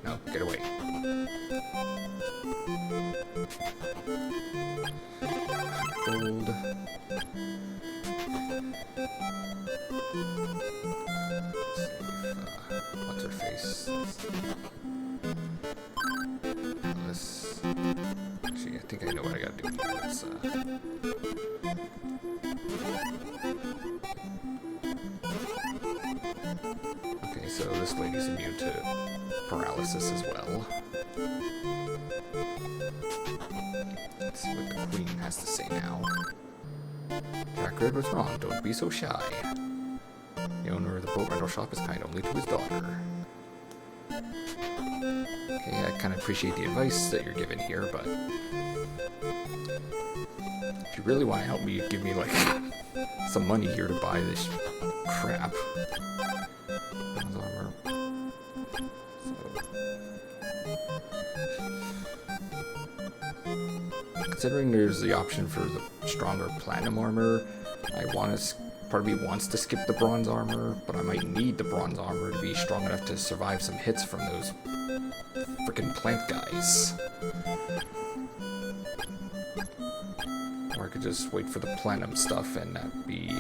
No, get away. Gold. What's her face? Let's... actually, I think I know what I gotta do. Let's, okay, so this lady's immune to paralysis as well. Let's see what the queen has to say now. Jackrid was wrong, don't be so shy. The owner of the boat rental shop is kind only to his daughter. Okay, I kind of appreciate the advice that you're giving here, but... if you really want to help me, give me, like, some money here to buy this crap. Bronze armor. So... considering there's the option for the stronger platinum armor, part of me wants to skip the bronze armor, but I might need the bronze armor to be strong enough to survive some hits from those frickin' plant guys. Or I could just wait for the platinum stuff and that'd be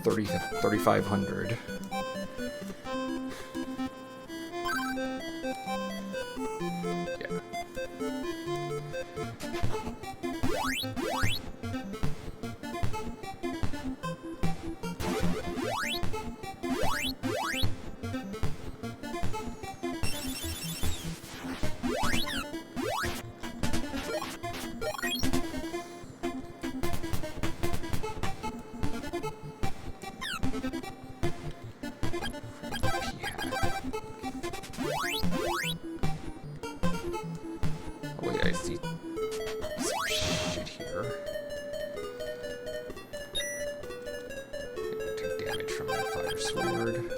3,500. Yeah. I see some shit here. Take damage from my fire sword.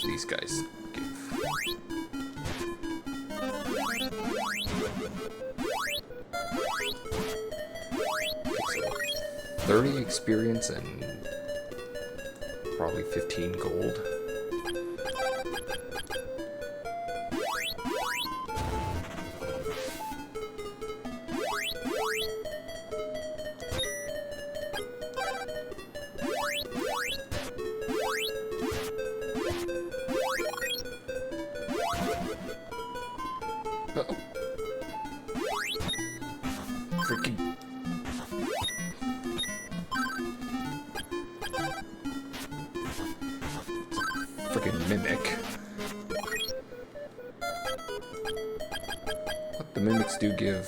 These guys give. Okay, so 30 experience and probably 15 gold. Uh-oh. Freaking. Freaking mimic. But the mimics do give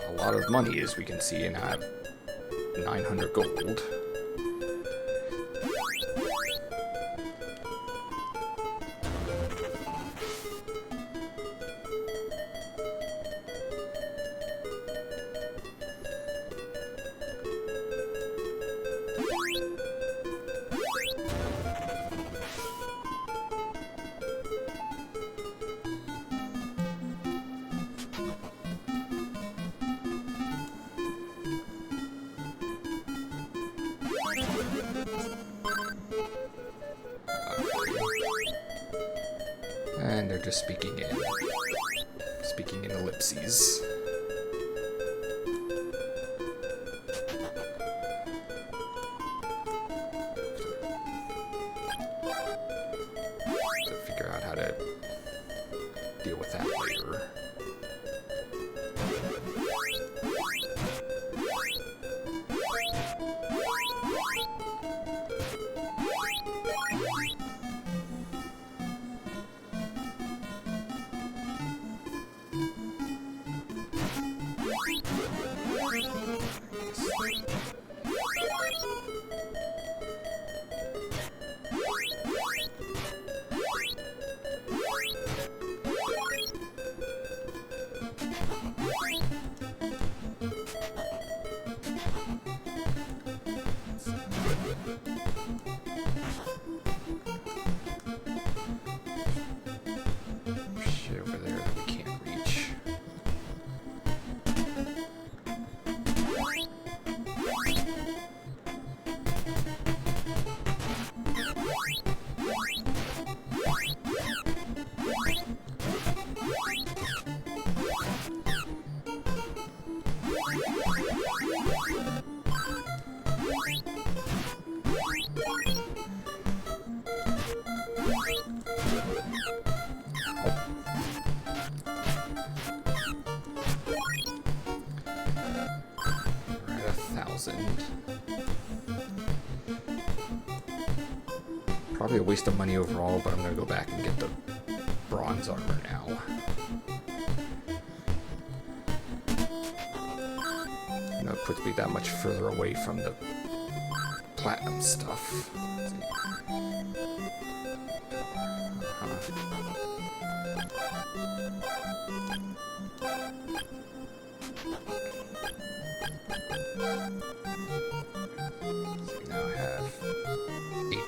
a lot of money, as we can see, and have 900 gold. And they're just speaking in ellipses. To figure out how to deal with that later. Probably a waste of money overall, but I'm gonna go back and get the bronze armor now. And that puts me that much further away from the platinum stuff. So now I have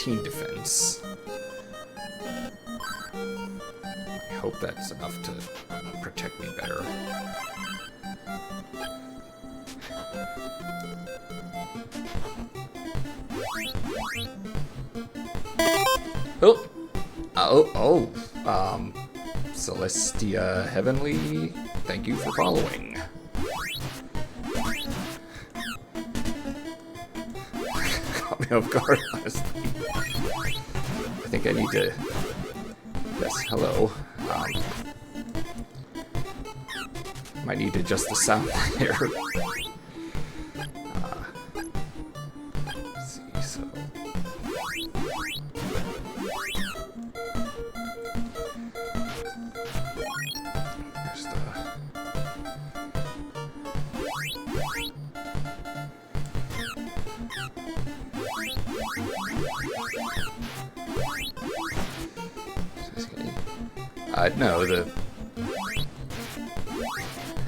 15 defense. I hope that's enough to protect me better. Celestia Heavenly, thank you for following. Caught me off guard, honestly. I think I need to... Yes, hello. Might need to adjust the sound there. Let's see, so... There's the... No, I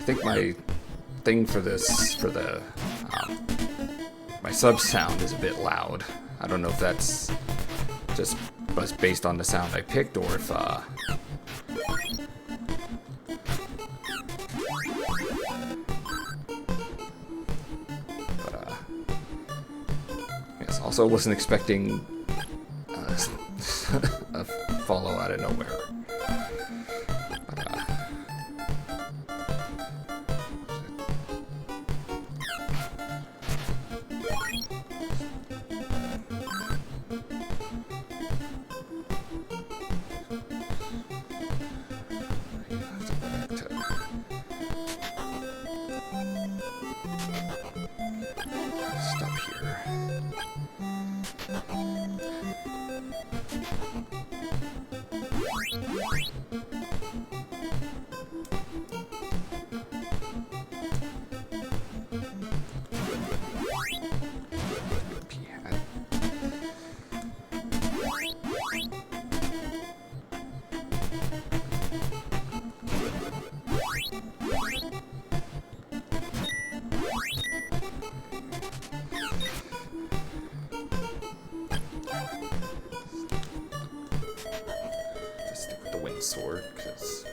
think my thing for this, for the, my sub sound is a bit loud. I don't know if that's just based on the sound I picked, or if, yes, also wasn't expecting a follow out of nowhere. Sword, because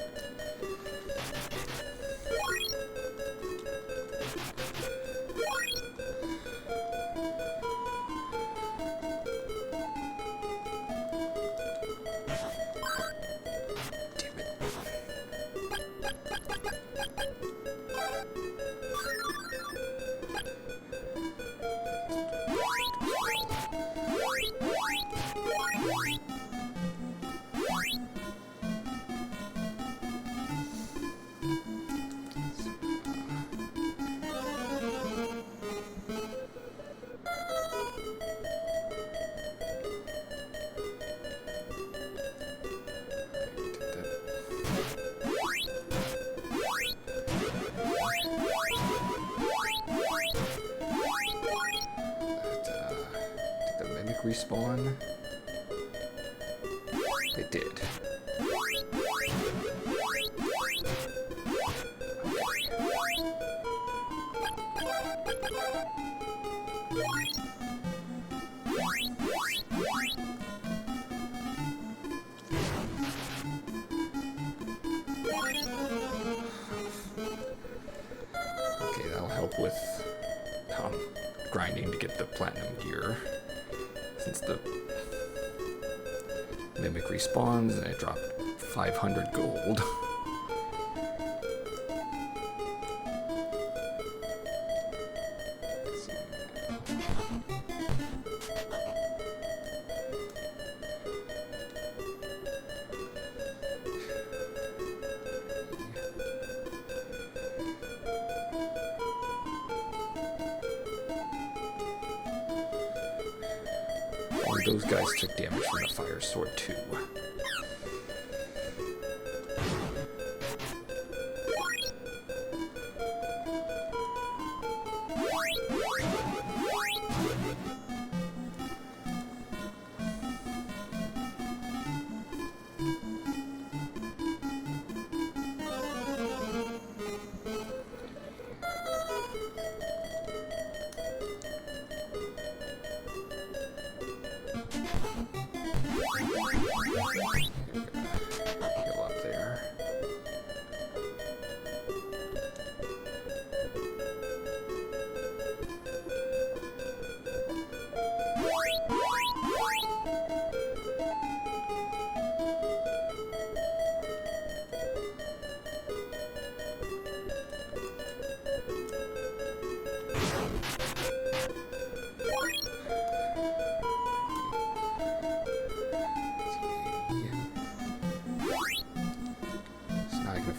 respawn? It did. Okay, that'll help with grinding to get the platinum gear. Since the mimic respawns and I dropped 500 gold. Those guys took damage from the fire sword too.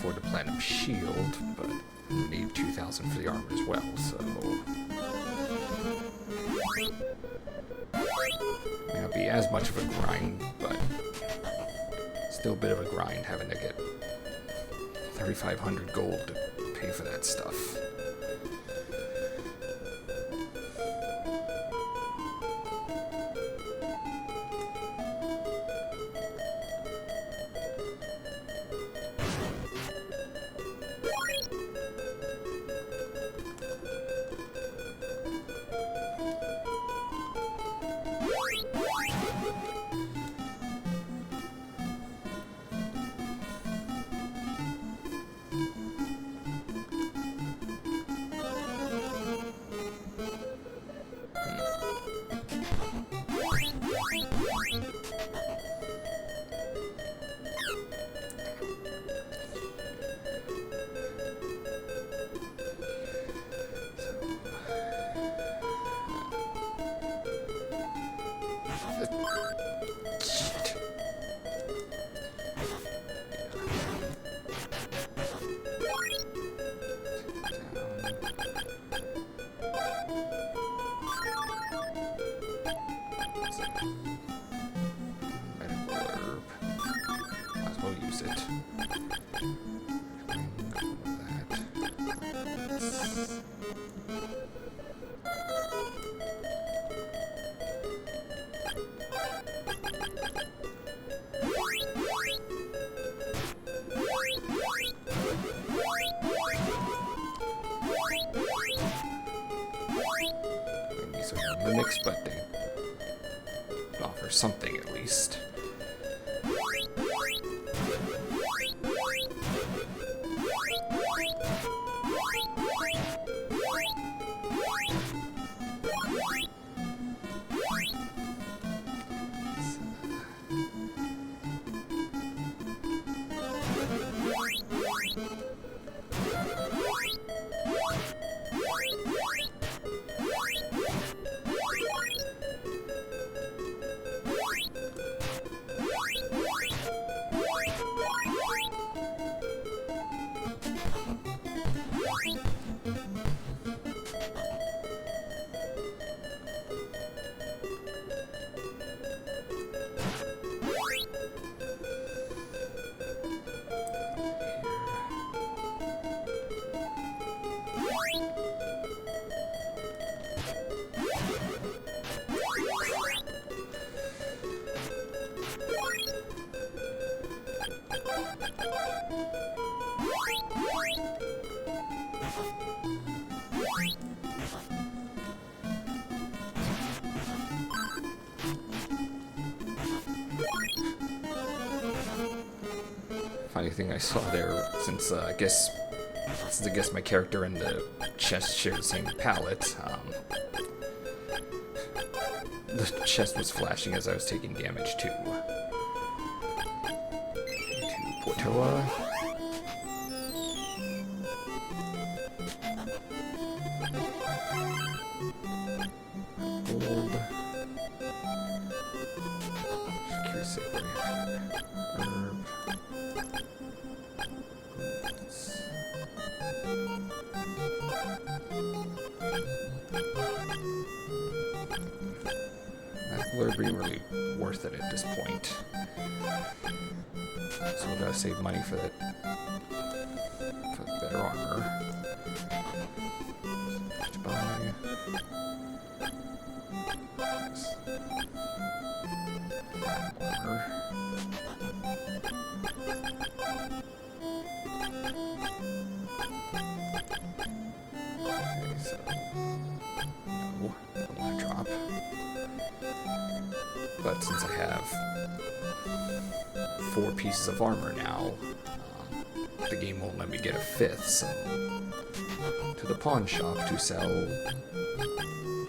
afford the platinum shield, but I need 2,000 for the armor as well, so may not be as much of a grind, but still a bit of a grind having to get 3,500 gold to pay for that stuff. Mimics, but they offer something at least. Funny thing I saw there, since I guess my character and the chest share the same palette, the chest was flashing as I was taking damage too. To Portoa. Gold. Secure sacred. Herb. That would be really worth it at this point. So we gotta save money for that, for the better armor. To buy. Armor. Okay, so no, don't want to drop. But since I have 4 pieces of armor now, the game won't let me get a 5th, so to the pawn shop to sell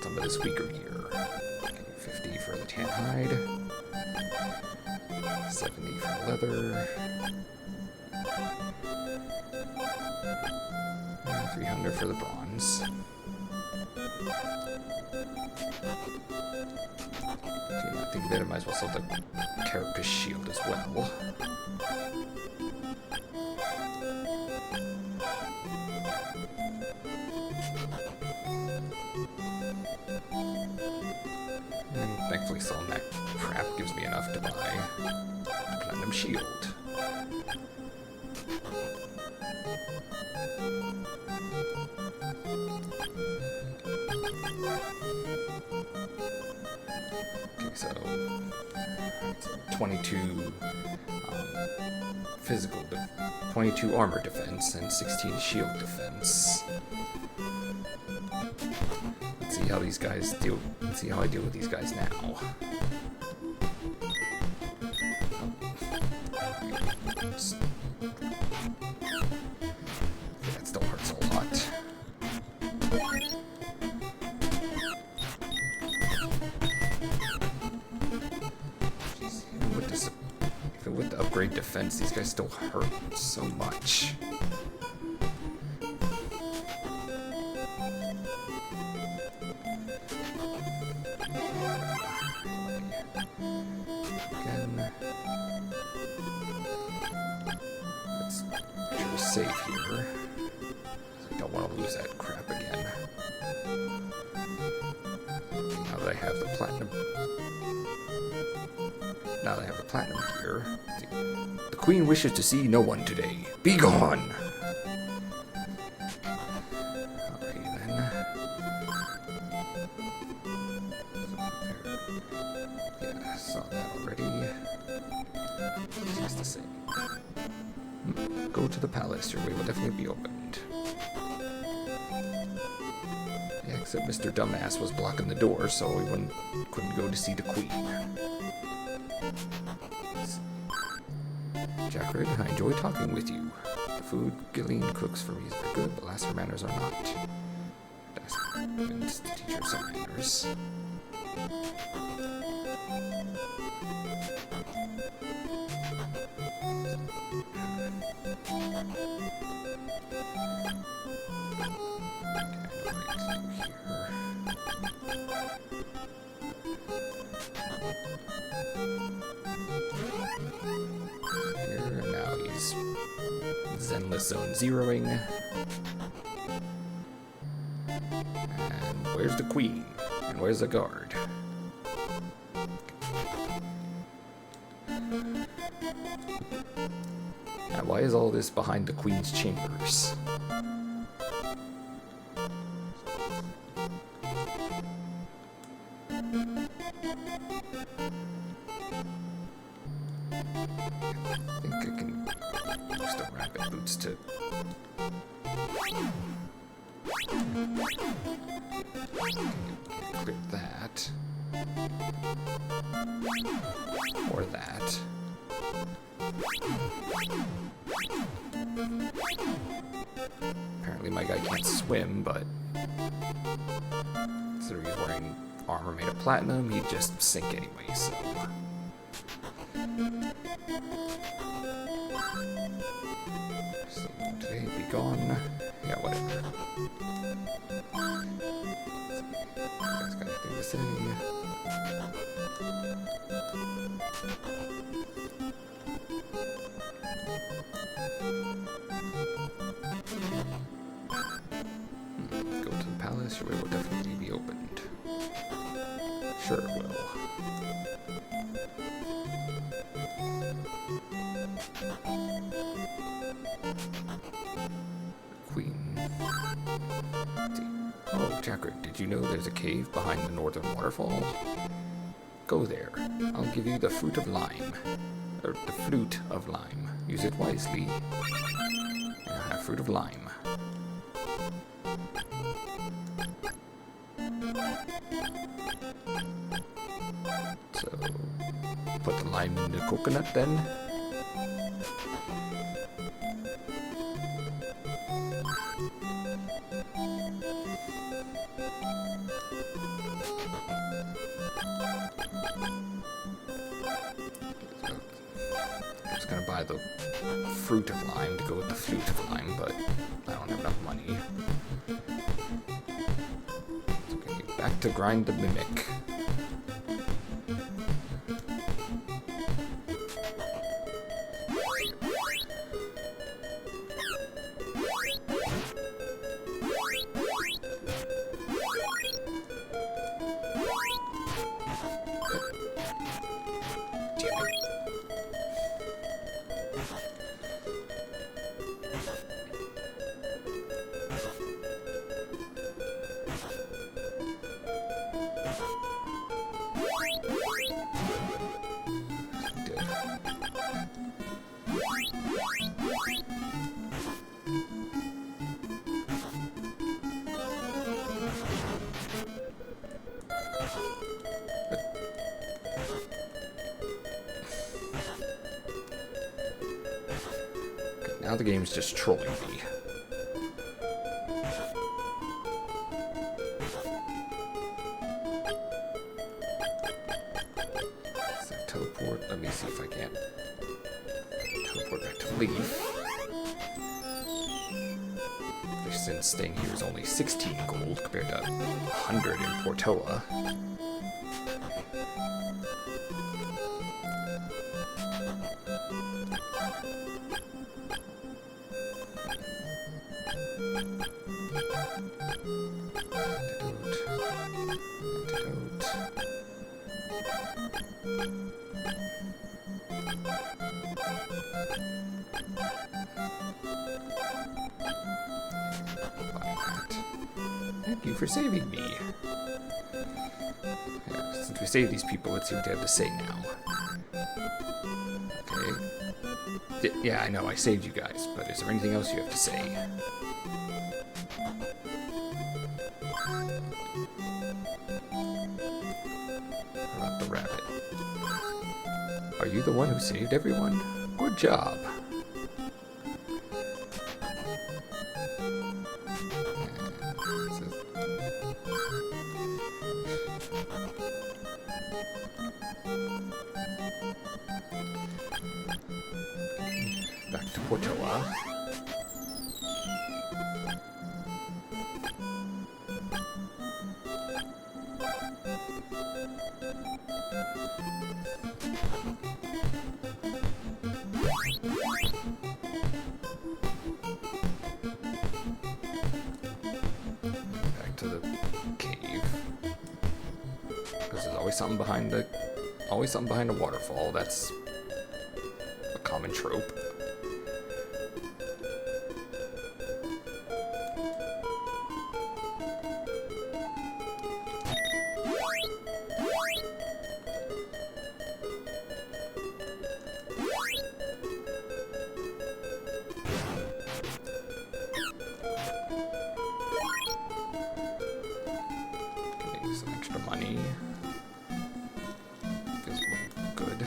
some of this weaker gear. Okay, 50 for the tan hide, 70 for the leather, and 300 for the bronze. Okay, I think I might as well sell the Carapace shield as well. And thankfully selling that crap gives me enough to buy a platinum shield. Okay, so 22 22 armor defense and 16 shield defense. Let's see how these guys deal. Let's see how I deal with these guys now. That still hurts a lot. Even with the upgrade defense, these guys still hurt so much. Again, let's make sure save here. I don't want to lose that crap again. Now that I have the platinum. Now that I have the platinum gear. The queen wishes to see no one today. Be gone! Alrighty then. Yeah, I saw that already. What's this to say? Go to the palace. Your way will definitely be opened. Yeah, except Mr. Dumbass was blocking the door, so we couldn't go to see the queen. Jackred, I enjoy talking with you. The food Gillian cooks for me is very good, but alas, her manners are not. That's convinced to teach her some manners. Zenless Zone zeroing. And where's the queen? And where's the guard? Now, why is all this behind the queen's chambers? I think I can use the rapid boots to clear that. Or that. Apparently my guy can't swim, but considering he's wearing armor made of platinum, he'd just sink anyway, so... Today be gone. Yeah, whatever. Guys got anything to say? Go to the palace, your way will definitely be opened. Sure it will. Queen. Oh, Jackred, did you know there's a cave behind the northern waterfall? Go there. I'll give you the fruit of lime. Or the flute of lime. Use it wisely. And I have fruit of lime. So, put the lime in the coconut then. I was gonna buy the fruit of lime to go with the flute of lime, but I don't have enough money. Back to grind the mimic. Now the game's just trolling me. So teleport. Let me see if I can teleport back to Leaf. Since staying here is only 16 gold compared to 100 in Portoa. Thank you for saving me. Yeah, since we saved these people, let's see what they have to say now. Okay. Yeah, I know, I saved you guys, but is there anything else you have to say? What about the rabbit? Are you the one who saved everyone? Good job. Back to Portoa. Back to the cave. Because there's always something behind a waterfall. That's a common trope. Getting some extra money. Feels good.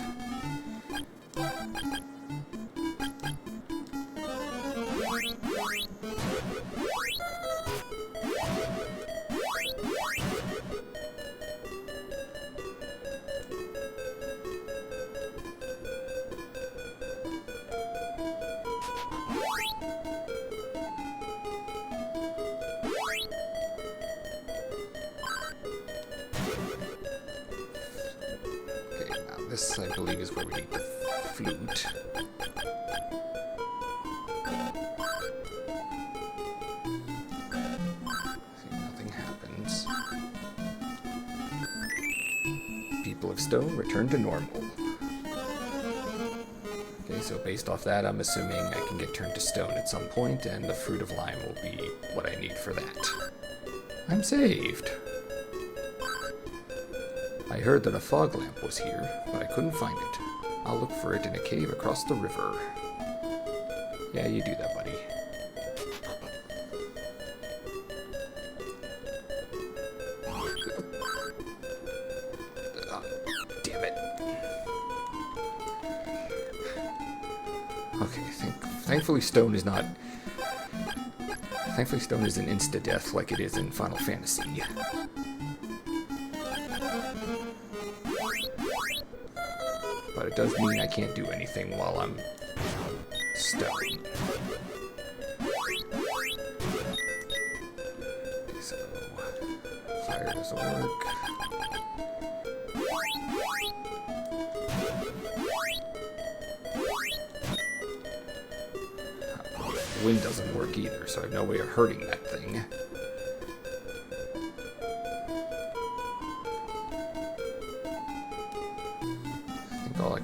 This, I believe, is where we need the flute. See, nothing happens. People of Stone return to normal. Okay, so based off that, I'm assuming I can get turned to stone at some point, and the Fruit of Lime will be what I need for that. I'm saved. I heard that a fog lamp was here, but I couldn't find it. I'll look for it in a cave across the river. Yeah, you do that, buddy. Damn it. Okay, thankfully stone is not... Thankfully stone isn't insta-death like it is in Final Fantasy. But it does mean I can't do anything while I'm stone. Okay, so fire doesn't work. The wind doesn't work either, so I have no way of hurting that thing. I think all I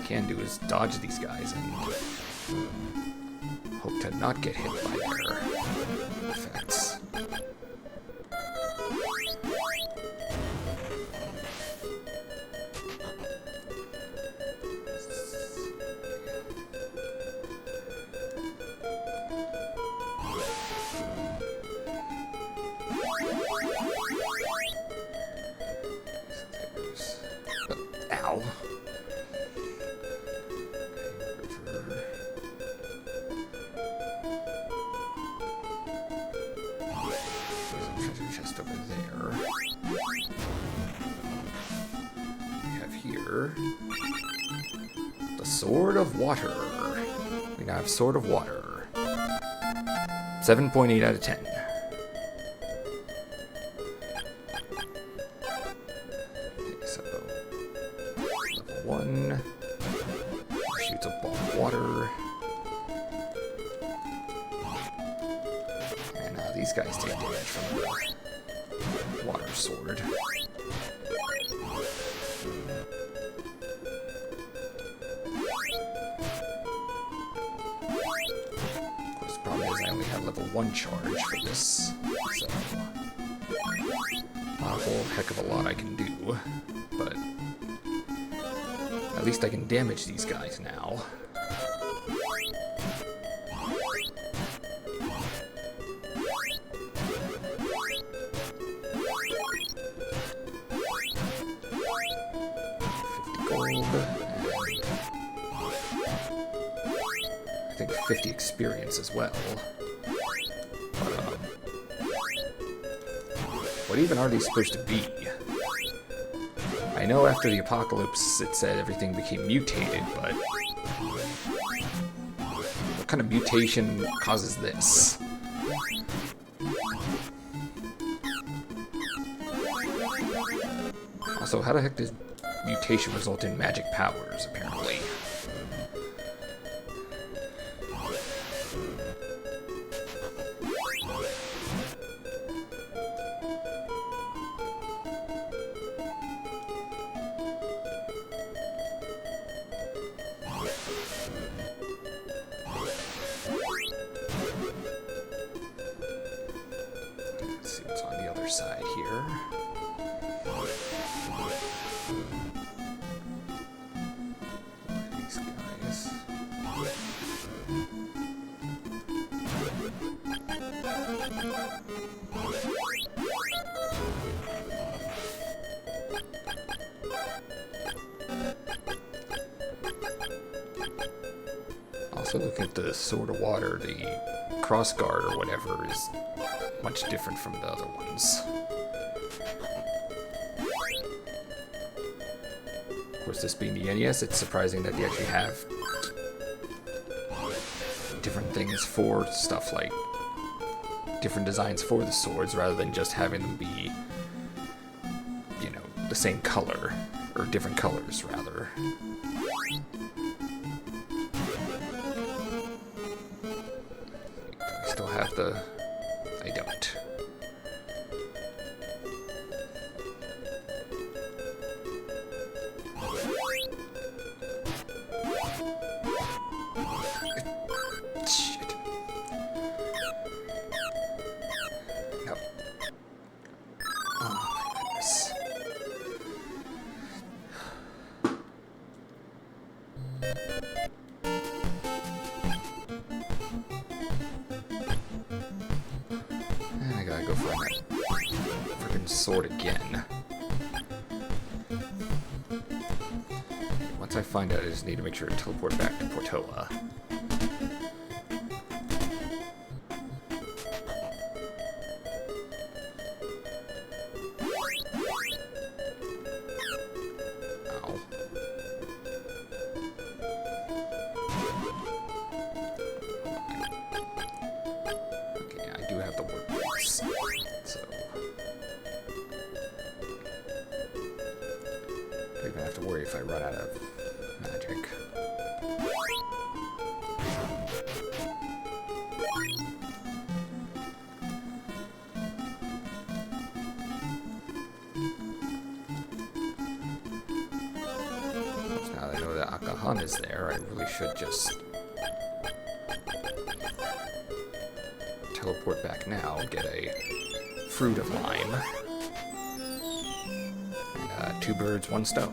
can do is dodge these guys and hope to not get hit by their effects. Ow. Chest over there. We have here the Sword of Water. We now have Sword of Water. 7.8 out of 10. Okay, so level 1 shoots a ball of water. And these guys take damage from the water sword. Of course, the problem is I only have level 1 charge for this, so not a whole heck of a lot I can do, but at least I can damage these guys now. I think 50 experience as well. But, what even are these supposed to be? I know after the apocalypse it said everything became mutated, but what kind of mutation causes this? Also, how the heck does mutation result in magic powers, apparently? Let's see what's on the other side here. These guys. Also, looking at the Sword of Water, the crossguard or whatever is much different from the other ones. Of course, this being the NES, it's surprising that they actually have different things for stuff like different designs for the swords rather than just having them be, you know, the same color, or different colors rather. I still have the... I don't. Shit. No. Oh my goodness. And I gotta go find that freaking sword again. Once I find out, I just need to make sure to teleport back to Portola. Ow. Okay, I do have the work boots, so... worry if I run out of magic. So now that I know that Akahan is there, I really should just teleport back now, get a fruit of lime, and two birds, one stone.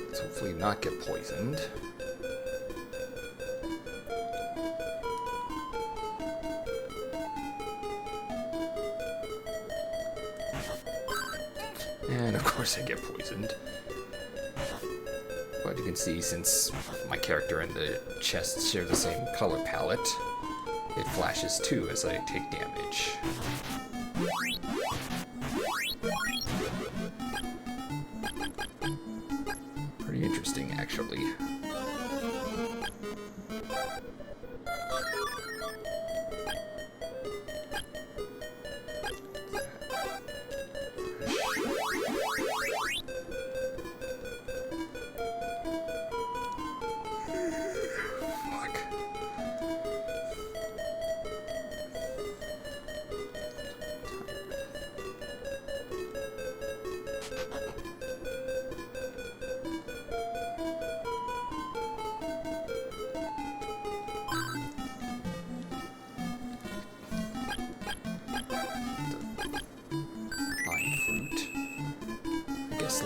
Let's hopefully not get poisoned. And of course I get poisoned. But you can see, since my character and the chest share the same color palette, it flashes too as I take damage. Pretty interesting, actually.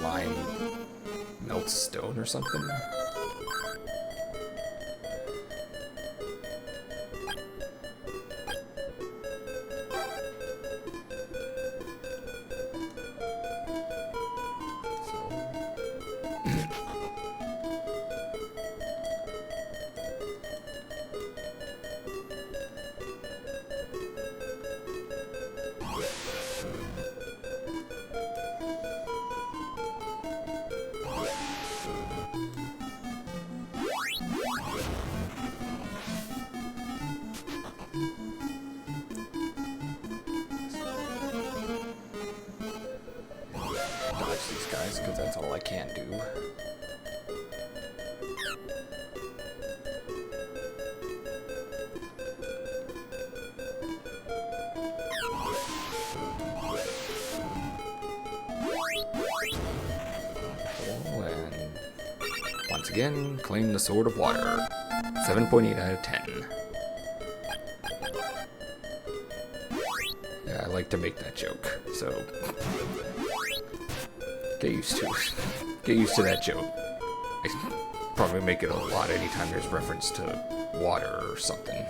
Lime melts stone or something. These guys, because that's all I can do. Oh, and once again, claim the Sword of Water. 7.8 out of 10. Yeah, I like to make that joke, so get used to it. Get used to that joke. I probably make it a lot anytime there's reference to water or something.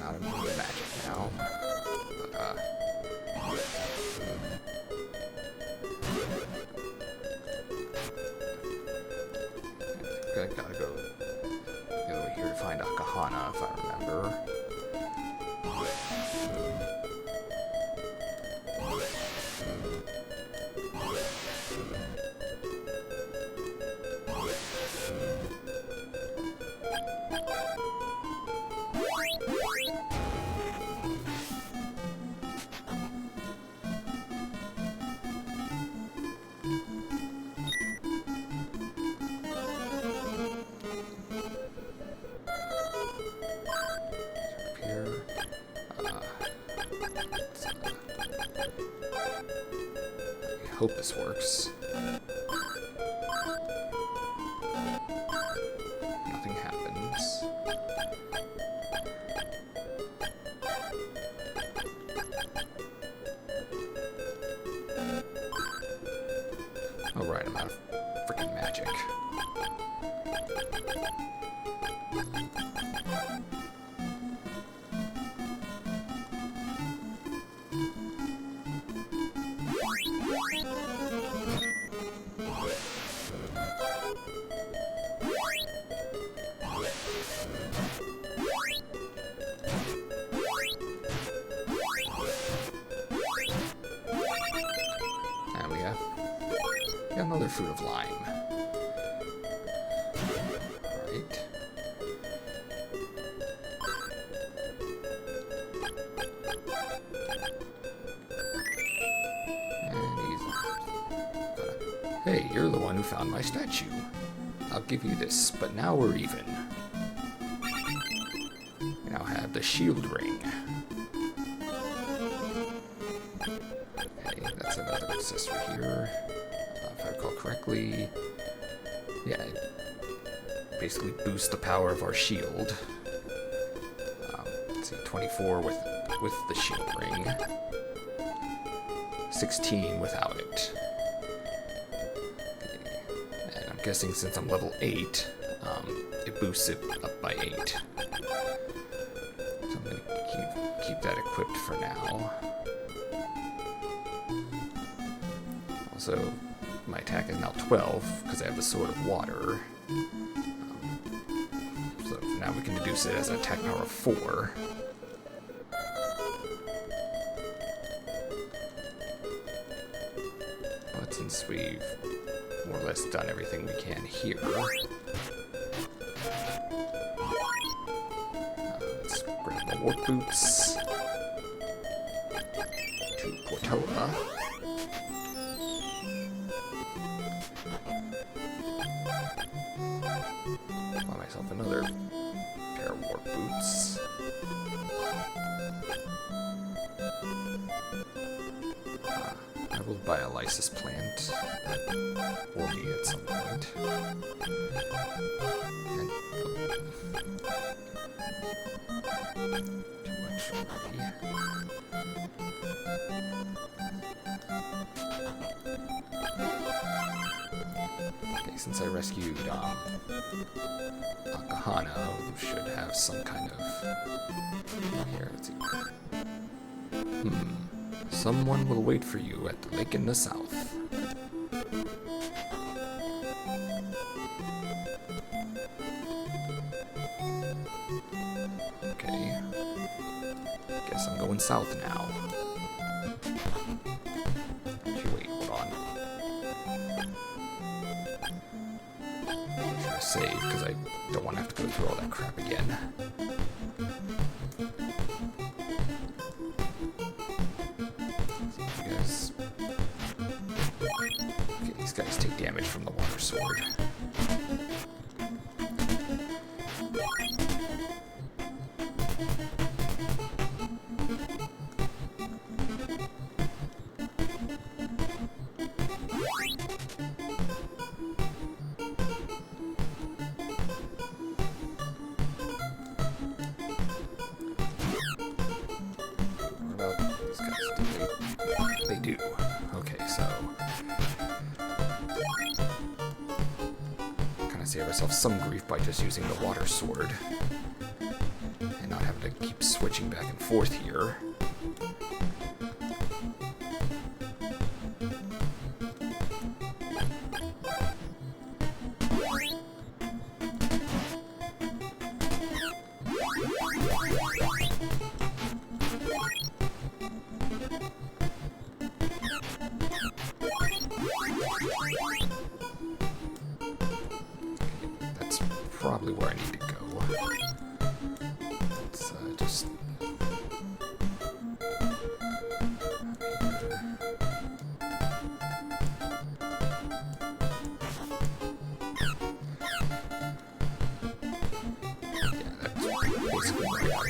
Not immune to magic now. But, I gotta go over here to find Akahana, if I remember. hope this works. Nothing happens. Alright, I'm out of freaking magic. And we have another fruit of lime. Right. And he's... Hey, you're the one who found my statue. I'll give you this, but now we're even. You now have the shield ring. Okay, that's another accessory here. If I recall correctly. Yeah, it basically boosts the power of our shield. Let's see, 24 with the shield ring. 16 without it. And I'm guessing since I'm level 8, it boosts it up by 8. So I'm going to keep that equipped for now. Also, my attack is now 12 because I have the Sword of Water. So now we can reduce it as an attack power of 4. But since we've more or less done everything we can here, let's grab the Warp Boots to Portoa. Buy myself another pair of Warp Boots. I will buy a Lysis plant. Or me at some point. And, too much already. Okay, since I rescued Akahana, we should have some kind of... Here, let's see. Someone will wait for you at the lake in the south. Okay. Guess I'm going south now. Actually, wait, hold on. I'm trying to save, because I don't want to have to go through all that crap again. These guys take damage from the water sword. What about these guys? They do. Okay, so save ourselves some grief by just using the water sword and not having to keep switching back and forth here. Probably where I need to go. Let's just... Yeah, that's basically where I gotta go.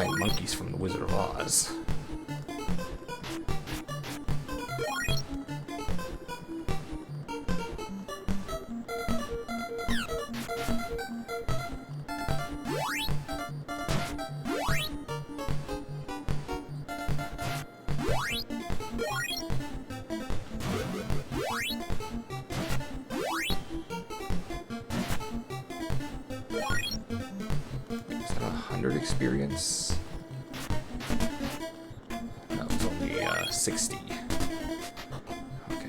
flying monkeys from The Wizard of Oz. Is that 100 experience? No, it's only 60. Okay,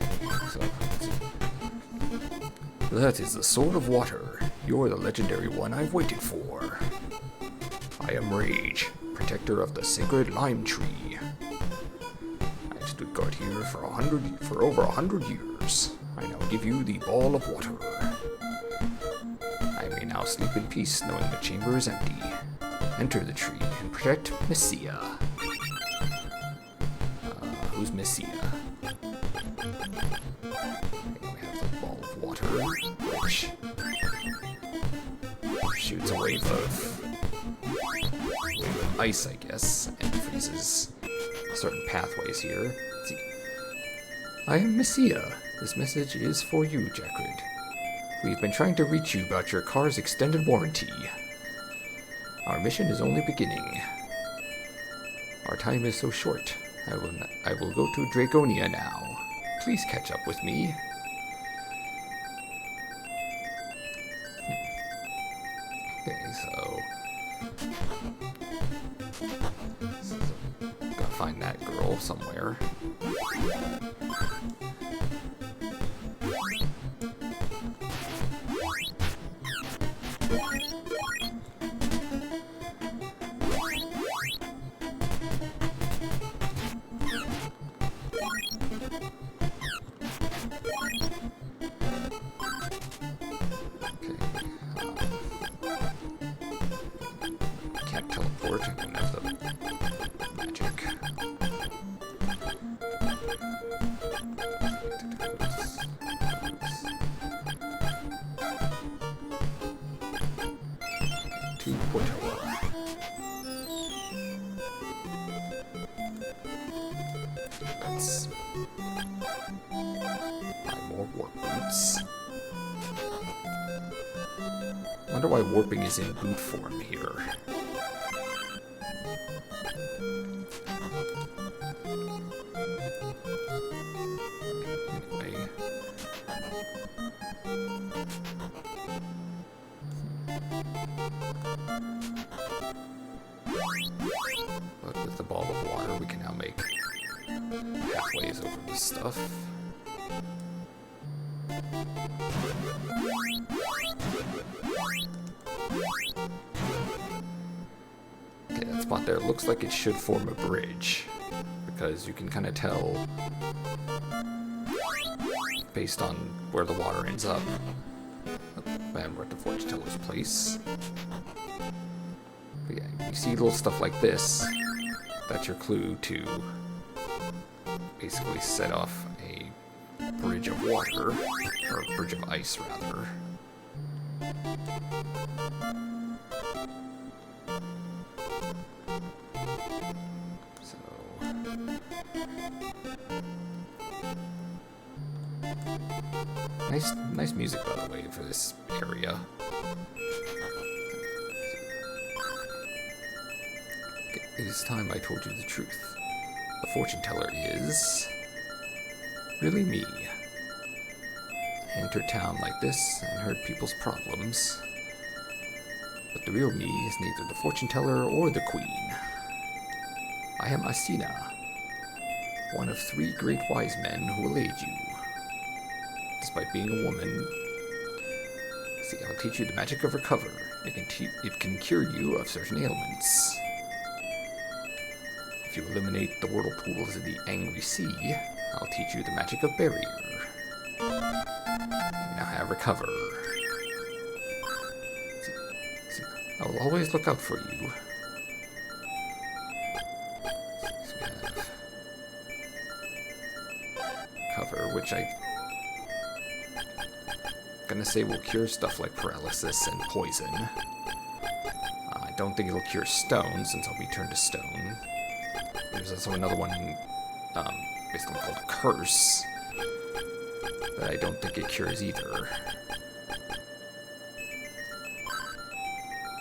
so let's see. That is the Sword of Water. You're the legendary one I've waited for. I am Rage, protector of the sacred lime tree. I've stood guard here for over 100 years. I now give you the Ball of Water. I may now sleep in peace, knowing the chamber is empty. Enter the tree and protect Messia. Who's Messia? We have the Ball of Water, which shoots a wave of ice, I guess, and freezes certain pathways here. Let's see. I am Messia. This message is for you, Jackrid. We've been trying to reach you about your car's extended warranty. Our mission is only beginning. Our time is so short. I will go to Dragonia now. Please catch up with me. Okay, so gotta find that girl somewhere. Can't teleport, I don't have the magic. To Portoa. Let's buy more warp boots. Wonder why warping is in boot form here. Anyway. But with the Ball of Water, we can now make pathways over this stuff. Okay, that spot there looks like it should form a bridge, because you can kind of tell based on where the water ends up. And we're at the Fortune Teller's place. But yeah, you see little stuff like this. That's your clue to basically set off a bridge of water, or a bridge of ice, rather. So... Nice music, by the way, for this area. Okay, it is time I told you the truth. The fortune teller is... really me. I entered town like this and heard people's problems. But the real me is neither the fortune teller or the queen. I am Asina, one of 3 great wise men who will aid you. Despite being a woman, see, I'll teach you the magic of recover. It can cure you of certain ailments. If you eliminate the whirlpools of the angry sea, I'll teach you the magic of barrier. You now have recover. See, I will always look out for you. So we have cover, which I'm gonna say will cure stuff like paralysis and poison. I don't think it'll cure stone, since I'll be turned to stone. There's also another one, basically called Curse, that I don't think it cures either.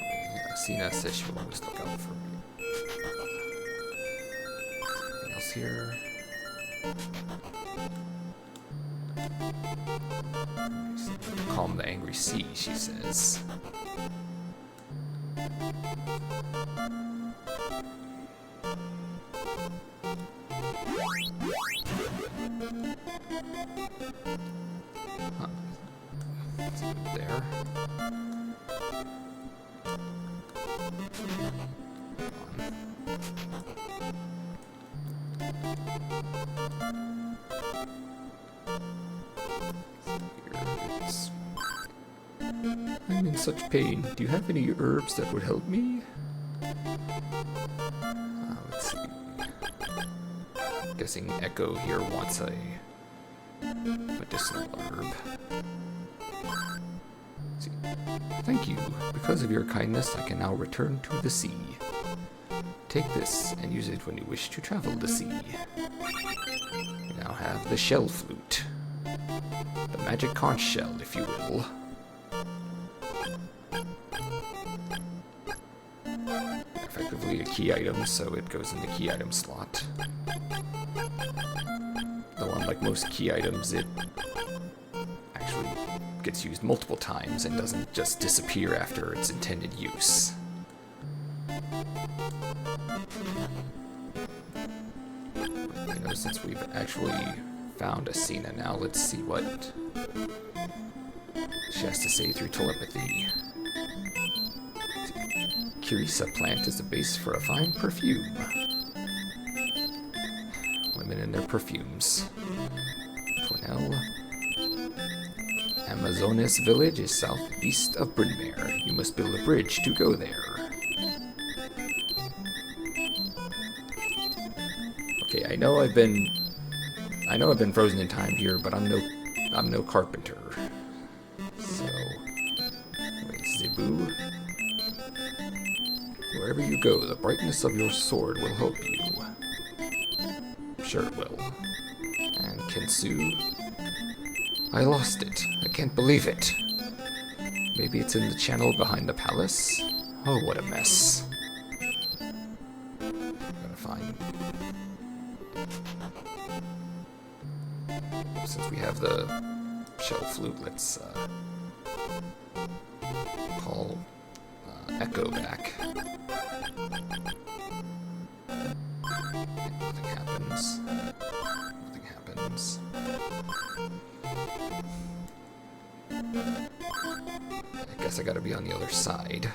Yeah, Sina says she will always look out for me. Anything else here? Calm the angry sea, she says. Huh. It's there. I'm in such pain. Do you have any herbs that would help me? Let's see. Guessing Echo here wants a medicinal herb. Let's see. Thank you. Because of your kindness, I can now return to the sea. Take this and use it when you wish to travel the sea. You now have the shell flute. The magic conch shell, if you will. Effectively a key item, so it goes in the key item slot. Though unlike most key items, it actually gets used multiple times and doesn't just disappear after its intended use. You know, since we've actually found Asina now, let's see what she has to say through telepathy. Crystalis plant is the base for a fine perfume. Women and their perfumes. Tornell. Amazonas village is southeast of Brynmare. You must build a bridge to go there. Okay, I know I've been frozen in time here, but I'm no carpenter. So, Zebu. Wherever you go, the brightness of your sword will help you. Sure it will. And Kensu. I lost it. I can't believe it. Maybe it's in the channel behind the palace? Oh, what a mess. Gotta find... Since we have the shell flute, let's call Echo back. Nothing happens. Nothing happens. I guess I gotta be on the other side.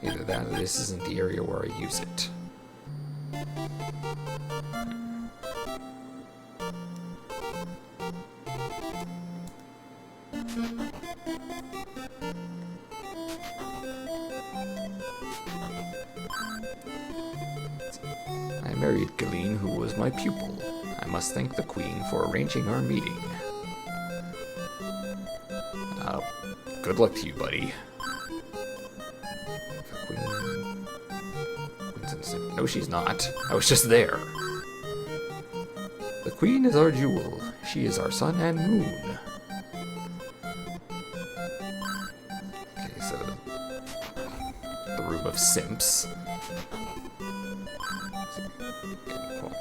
Either that or this isn't the area where I use it. I married Galeen, who was my pupil. I must thank the Queen for arranging our meeting. Good luck to you, buddy. Queen's innocent. No, she's not. I was just there. The Queen is our jewel. She is our sun and moon. Okay, so the room of simps.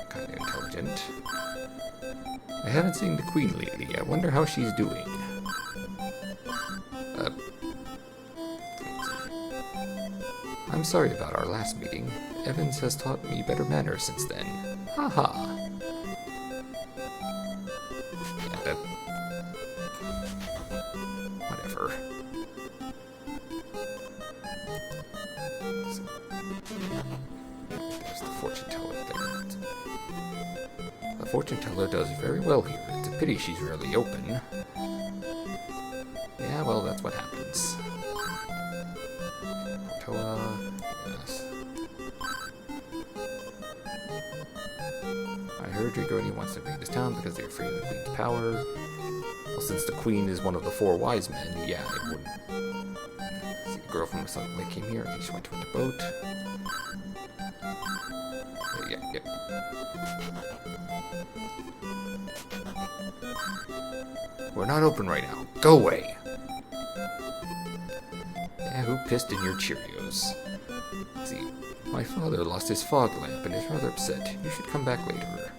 Kind of intelligent. I haven't seen the Queen lately. I wonder how she's doing. I'm sorry about our last meeting. Evans has taught me better manners since then. Haha. Yeah, whatever. There's the fortune teller there. The fortune teller does very well here. It's a pity she's rarely open. Yeah, well, that's what happens. Toa, yes. I heard Drigoni wants to invade this town because they're afraid of the queen's power. Well, since the queen is one of the 4 wise men, yeah, it wouldn't. See, a girl from the Southern Lake came here. I think she went to the boat. Yeah. We're not open right now. Go away! Yeah, who pissed in your Cheerios? See, my father lost his fog lamp and is rather upset. You should come back later.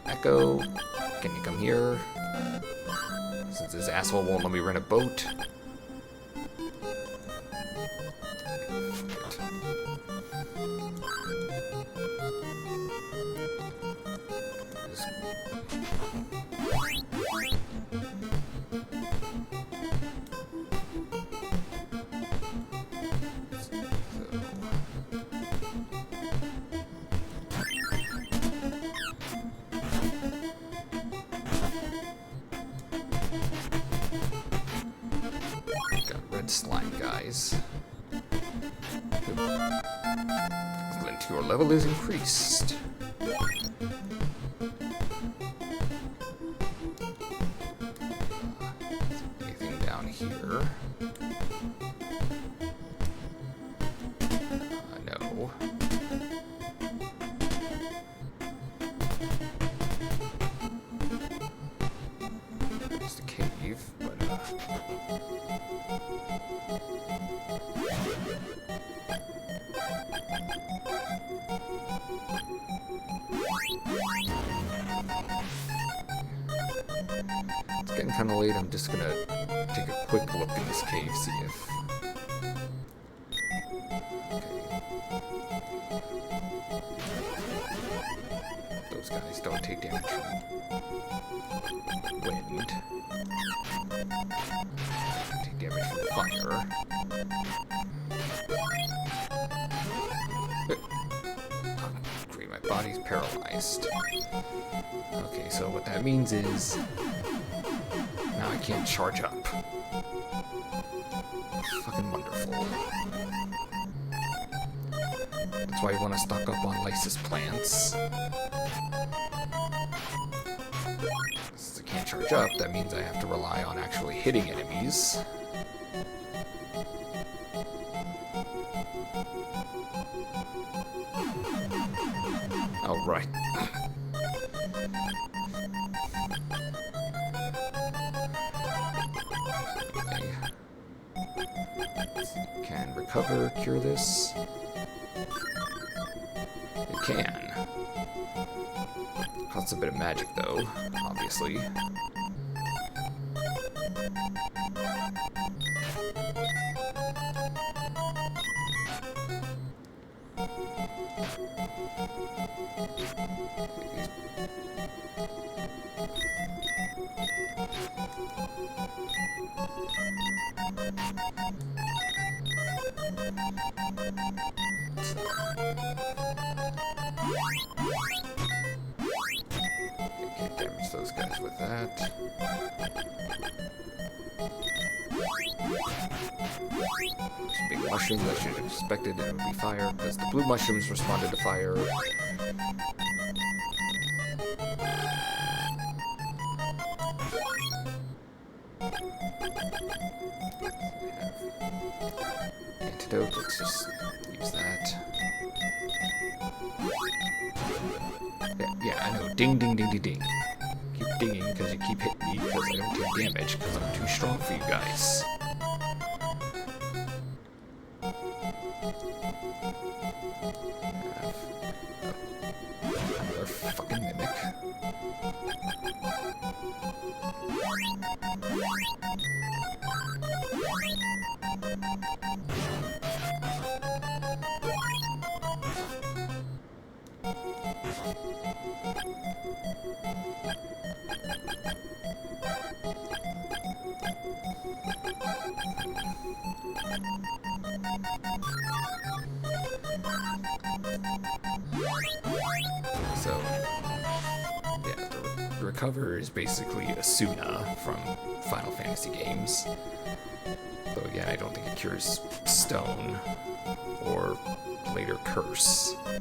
Echo, can you come here? Since this asshole won't let me rent a boat. Slime guys. Glint, your level is increased. Anything down here? No. It's the cave, but it's getting kind of late. I'm just gonna take a quick look in this cave, see if... Okay. Those guys don't take damage from wind. Take damage from fire. Great, my body's paralyzed. Okay, so what that means is now I can't charge up. Fucking wonderful. That's why you want to stock up on lysis plants. Since I can't charge up, that means I have to rely on actually hitting enemies. Oh, right. Okay. Can recover, cure this. It can. Costs a bit of magic, though, obviously. Can't damage those guys with that. Big mushroom that should have expected it would be fire, because the blue mushrooms responded to fire. Antidote, let's just use that. Yeah, I know. Ding, ding, ding, ding, ding. Keep dinging because you keep hitting me because I don't take damage because I'm too strong for you guys. Another fucking mimic. Recover is basically Asuna from Final Fantasy games. Though again, I don't think it cures Stone or later Curse. Anyway,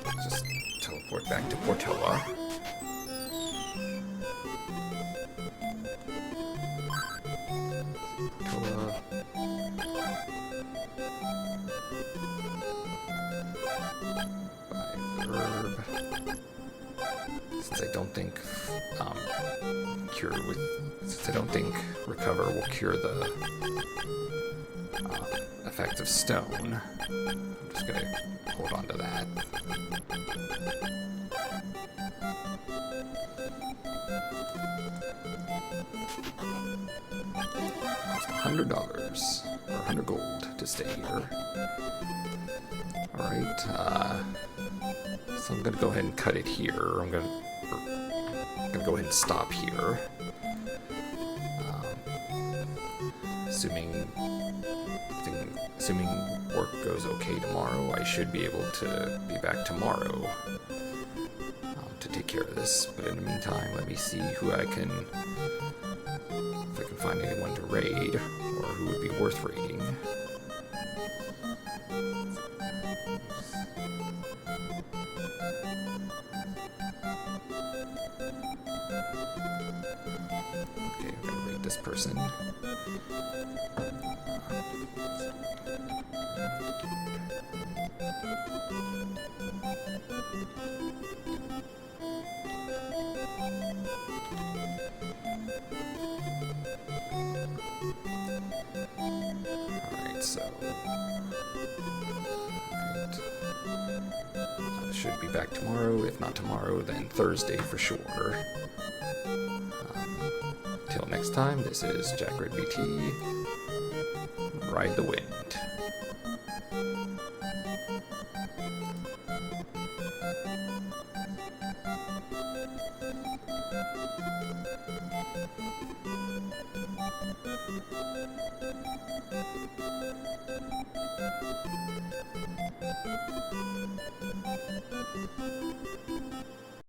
let's just teleport back to Portola. Since I don't think Recover will cure the effects of Stone, I'm just gonna hold on to that. Cost $100 or 100 gold to stay here. Alright, so I'm gonna go ahead and cut it here. I'm gonna go ahead and stop here. Assuming work goes okay tomorrow, I should be able to be back tomorrow to take care of this. But in the meantime, let me see if I can find anyone to raid, or who would be worth raiding. Okay, I'm gonna raid this person. Alright, so... should be back tomorrow. If not tomorrow, then Thursday for sure. Till next time, this is Jackred VT. Ride the wind.